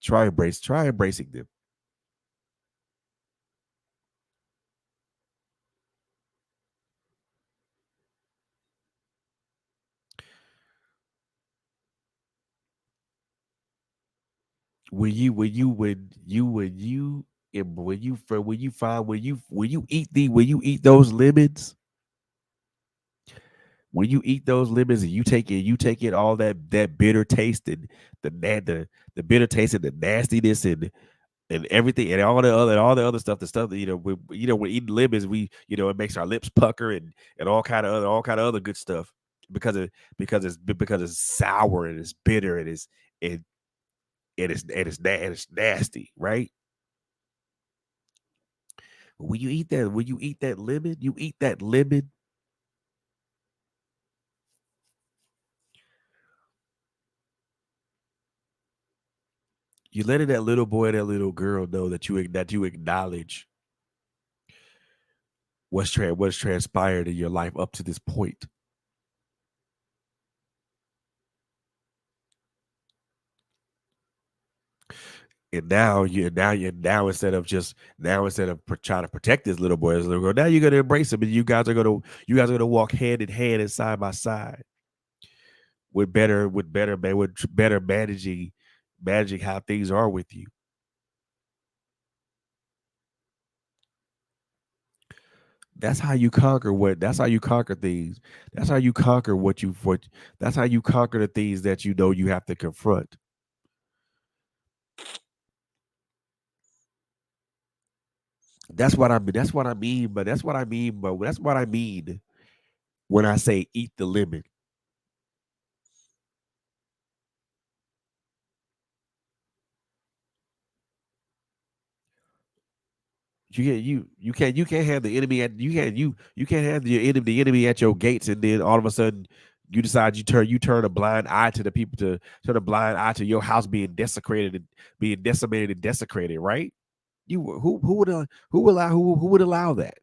Try embracing them. When you eat those lemons, when you eat those lemons and you take it all that bitter taste and the bitter taste and the nastiness and everything and all the other stuff, the stuff that we're eating lemons, it makes our lips pucker and all kind of other good stuff because because it's sour and it's bitter and and it's nasty, right? When you eat that lemon, you letting that little boy, that little girl know that you acknowledge what's transpired in your life up to this point. And now instead of trying to protect this little boy, this little girl, now you're gonna embrace him, and you guys are gonna walk hand in hand and side by side with better managing how things are with you. That's how you conquer things. That's how you conquer what that's how you conquer the things that you know you have to confront. That's what I mean when I say eat the lemon. You can't have the enemy at you can't have the enemy at your gates, and then all of a sudden you decide you turn a blind eye to the people to turn a blind eye to your house being decimated and desecrated, right? Who would allow that?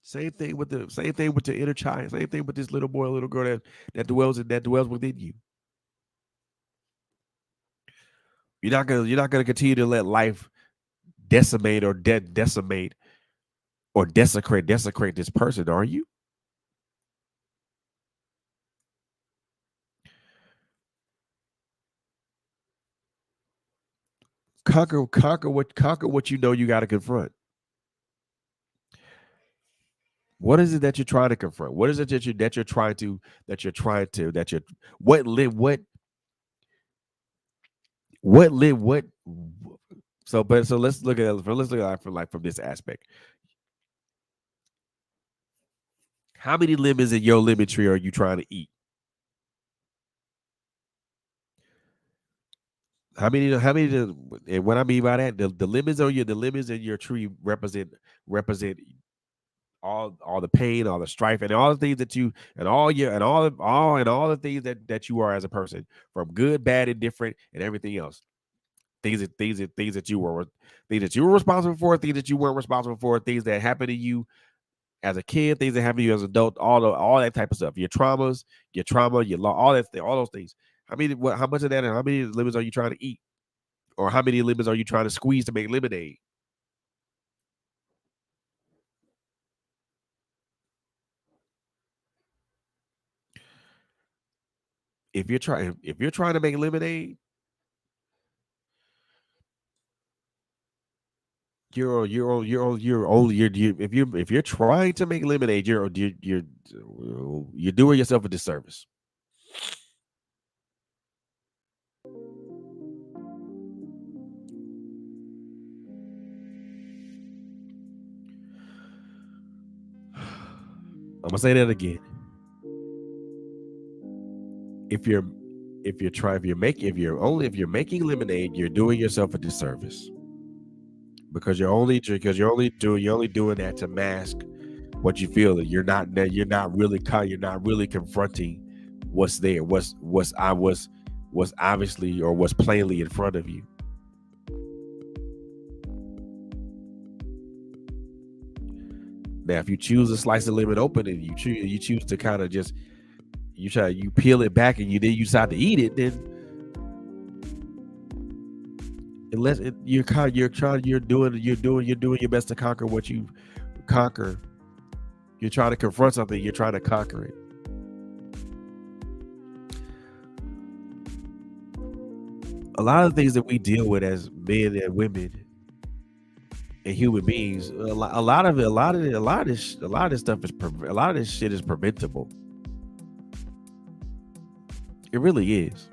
Same thing with the inner child. Same thing with this little boy, little girl that dwells within you. You're not gonna continue to let life decimate or desecrate this person, are you? Conquer what you know you got to confront. What is it that you're trying to confront? What is it that you're trying to that you're what live what live what so let's look at it from from this aspect. How many lemons in your lemon tree are you trying to eat? How many and what I mean by that, the lemons in your tree represent all the pain, all the strife, and all the things that you and all your and all the things that you are as a person, from good, bad, indifferent, and everything else. Things that you were responsible for, things that you weren't responsible for, things that happened to you as a kid, things that happened to you as an adult, all that type of stuff. Your trauma, all those things. How much of that and how many lemons are you trying to eat? Or how many lemons are you trying to squeeze to make lemonade? if you're trying to make lemonade, if you're trying to make lemonade, you're doing yourself a disservice. I'm gonna say that again. If you're if you're making lemonade, you're doing yourself a disservice because you're only doing that to mask what you feel. That you're not really confronting what's there, what's obviously or what's plainly in front of you. Now, if you choose to slice the lemon open and you choose to kind of just you peel it back and you decide to eat it, then you're doing your best to conquer what you conquer. You're trying to confront something. You're trying to conquer it. A lot of the things that we deal with as men and women and human beings, a lot of this stuff a lot of this shit is preventable. It really is.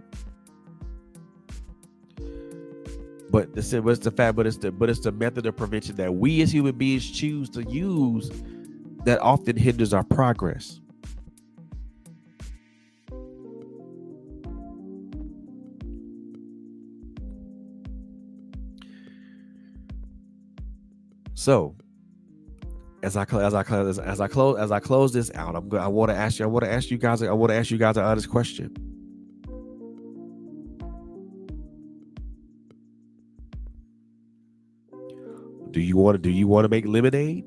But it's the fact, but it's the method of prevention that we as human beings choose to use that often hinders our progress. So as I close this out, I want to ask you I want to ask you guys an honest question. Do you want to make lemonade,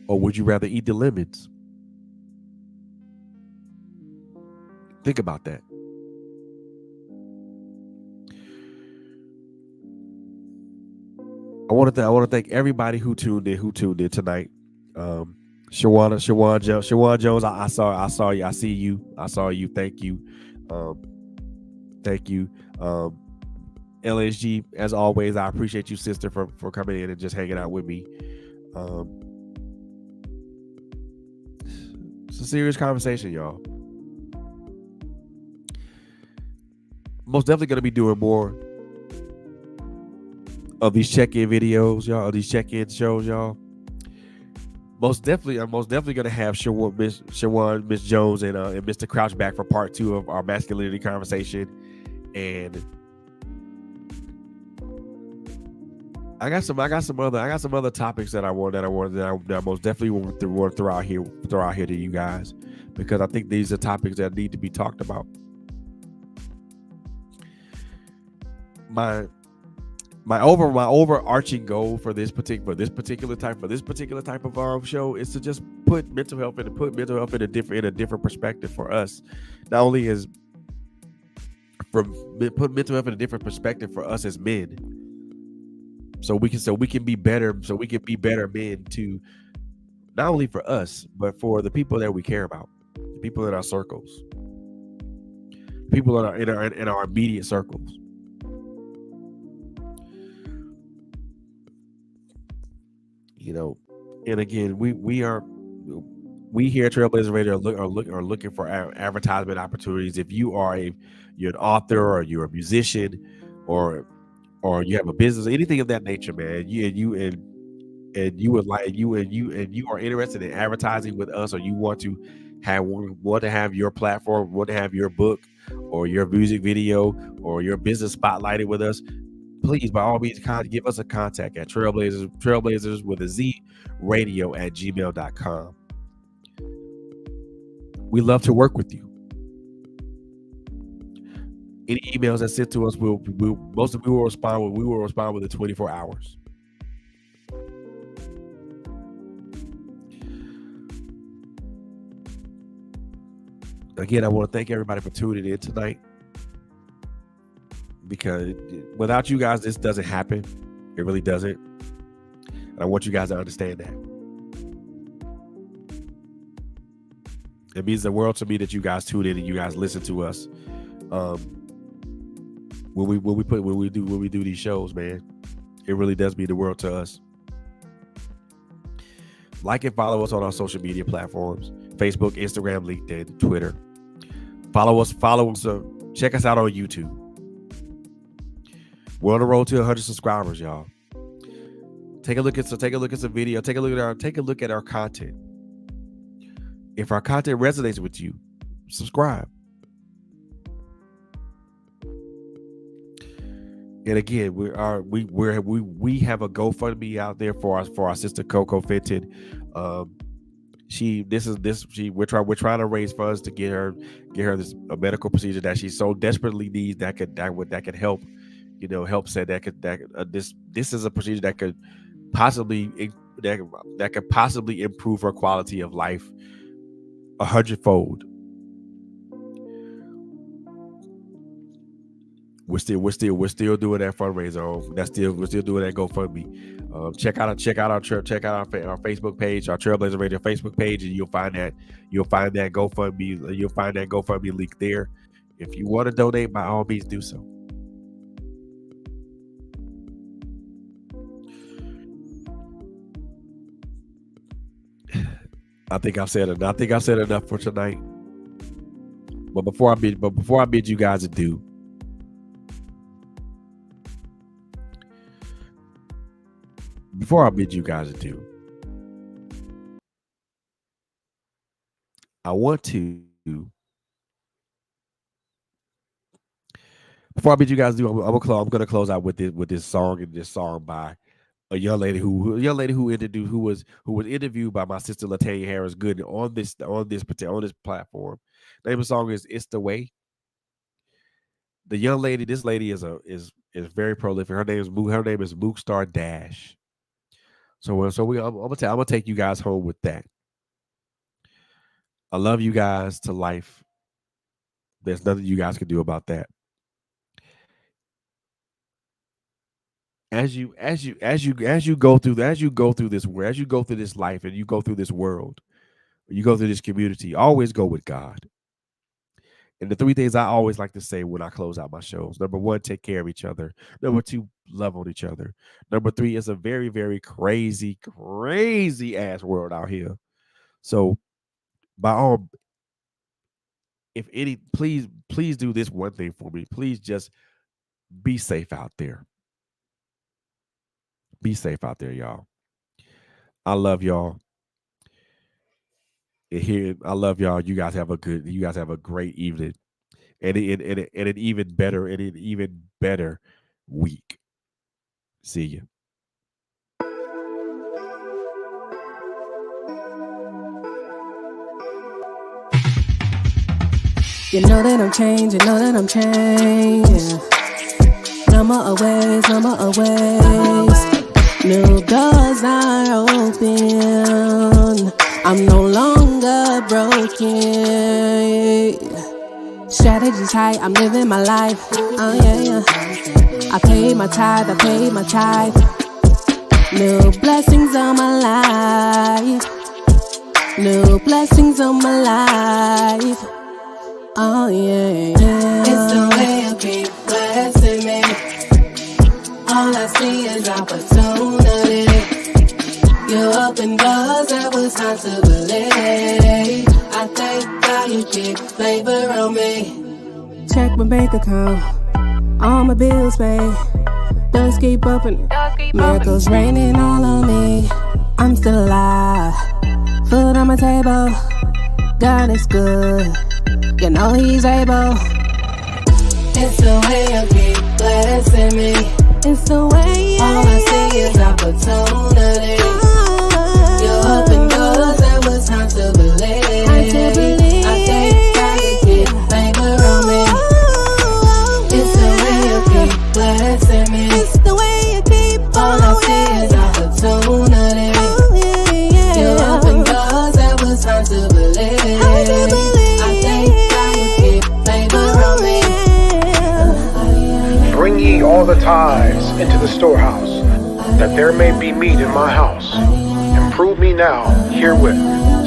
or would you rather eat the lemons? Think about that. I want to thank everybody who tuned in tonight. Shawan Jones, I saw you, I see you, I saw you. Thank you, um, thank you. LSG, as always, I appreciate you, sister, for coming in and just hanging out with me. Um, it's a serious conversation, y'all. Most definitely going to be doing more of these check-in videos, y'all, of these check-in shows, y'all. I'm most definitely gonna have Shawan, Miss Jones, and Mr. Crouch back for part 2 of our masculinity conversation. And I got some other topics that I most definitely want to throw out here to you guys, because I think these are topics that need to be talked about. My overarching goal for this particular type of show is to just put mental health in a different perspective for us. Not only as put mental health in a different perspective for us as men, so we can be better men to, not only for us but for the people that we care about, the people in our circles, people in our immediate circles. You know, and again, we here at Trailblazer Radio are looking for advertisement opportunities. If you're an author, or you're a musician, or you have a business, anything of that nature, man, you would like you are interested in advertising with us, or you want to have your platform, want to have your book or your music video or your business spotlighted with us, please, by all means, give us a contact at Trailblazers with a Z radio at gmail.com. We love to work with you. Any emails that sent to us, we will respond within 24 hours. Again, I want to thank everybody for tuning in tonight, because without you guys, this doesn't happen. It really doesn't. And I want you guys to understand that. It means the world to me that you guys tune in and you guys listen to us. When we do these shows, man, it really does mean the world to us. Like and follow us on our social media platforms: Facebook, Instagram, LinkedIn, Twitter. Follow us. Check us out on YouTube. We're on the road to 100 subscribers, y'all. Take a look at some video. Take a look at our content. If our content resonates with you, subscribe. And again, we have a GoFundMe out there for our sister Coco Fenton. We're trying to raise funds to get her this a medical procedure that she so desperately needs that could help, this is a procedure that could possibly improve her quality of life 100-fold. We're still doing that fundraiser. We're still doing that GoFundMe. Check out our Facebook page, our Trailblazer Radio Facebook page, and you'll find that GoFundMe. You'll find that GoFundMe link there. If you want to donate, by all means, do so. I think I've said enough for tonight. But before I bid you guys adieu, I want to. Before I bid you guys adieu, I'm gonna close out with this song by a young lady who was interviewed by my sister Latanya Harris Good on this platform. The name of the song is "It's the Way." This lady is very prolific. Her name is Mook Star Dash. So I'm gonna take you guys home with that. I love you guys to life. There's nothing you guys can do about that. As you go through this life, and you go through this world, you go through this community, always go with God. And the 3 things I always like to say when I close out my shows: number 1, take care of each other. Number 2, love on each other. Number 3, it's a very, very crazy ass world out here. So please do this one thing for me. Please just be safe out there. Be safe out there, y'all. I love y'all. I love y'all. You guys have a great evening, and an even better week. See you. You know that I'm changing, No more ways. New doors are open. I'm no longer broken. Strategy tight, I'm living my life. Oh yeah. I paid my tithe. New blessings on my life. Oh yeah. It's the way you keep blessing me. All I see is opportunity. You open doors that was hard to believe. I thank God you keep favor on me. Check my bank account, all my bills paid. Doors keep opening, miracles raining all on me. I'm still alive, food on my table. God is good, you know He's able. It's the way you keep blessing me. It's the way. All I see is opportunity. You open doors that was hard to believe. I thank God you keep favor on me. It's the way you keep blessing me. It's the way you keep. All I see is opportunity. You open doors that was hard to believe. I thank God you keep favor on me. Bring ye all the tithes into the storehouse, that there may be meat in my house. And prove me now herewith,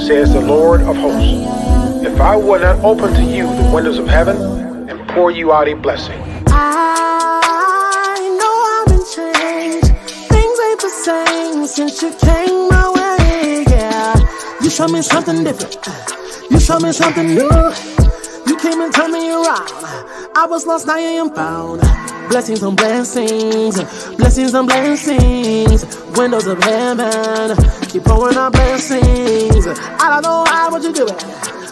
says the Lord of hosts. if I would not open to you the windows of heaven and pour you out a blessing. I know I've been changed. Things ain't the same since you came my way, yeah. You showed me something different. You showed me something new. You came and turned me around. I was lost, now I am found. Blessings on blessings, blessings on blessings. Windows of heaven, keep pouring out blessings. I don't know how would you do it.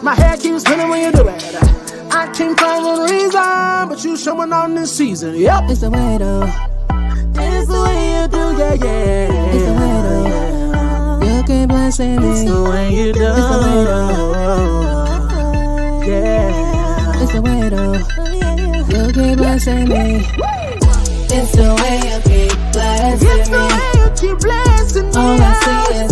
My head keeps spinning when you do it. I can't find a reason, but you showing on this season. Yep, it's the way though. It's the way you do, yeah, yeah. It's the way though. You keep blessing me. It's the way you do. It's the way though. Yeah. It's the way though. You keep blessing me. It's the way you keep blessing me. It's the way you keep blessing me. All I see is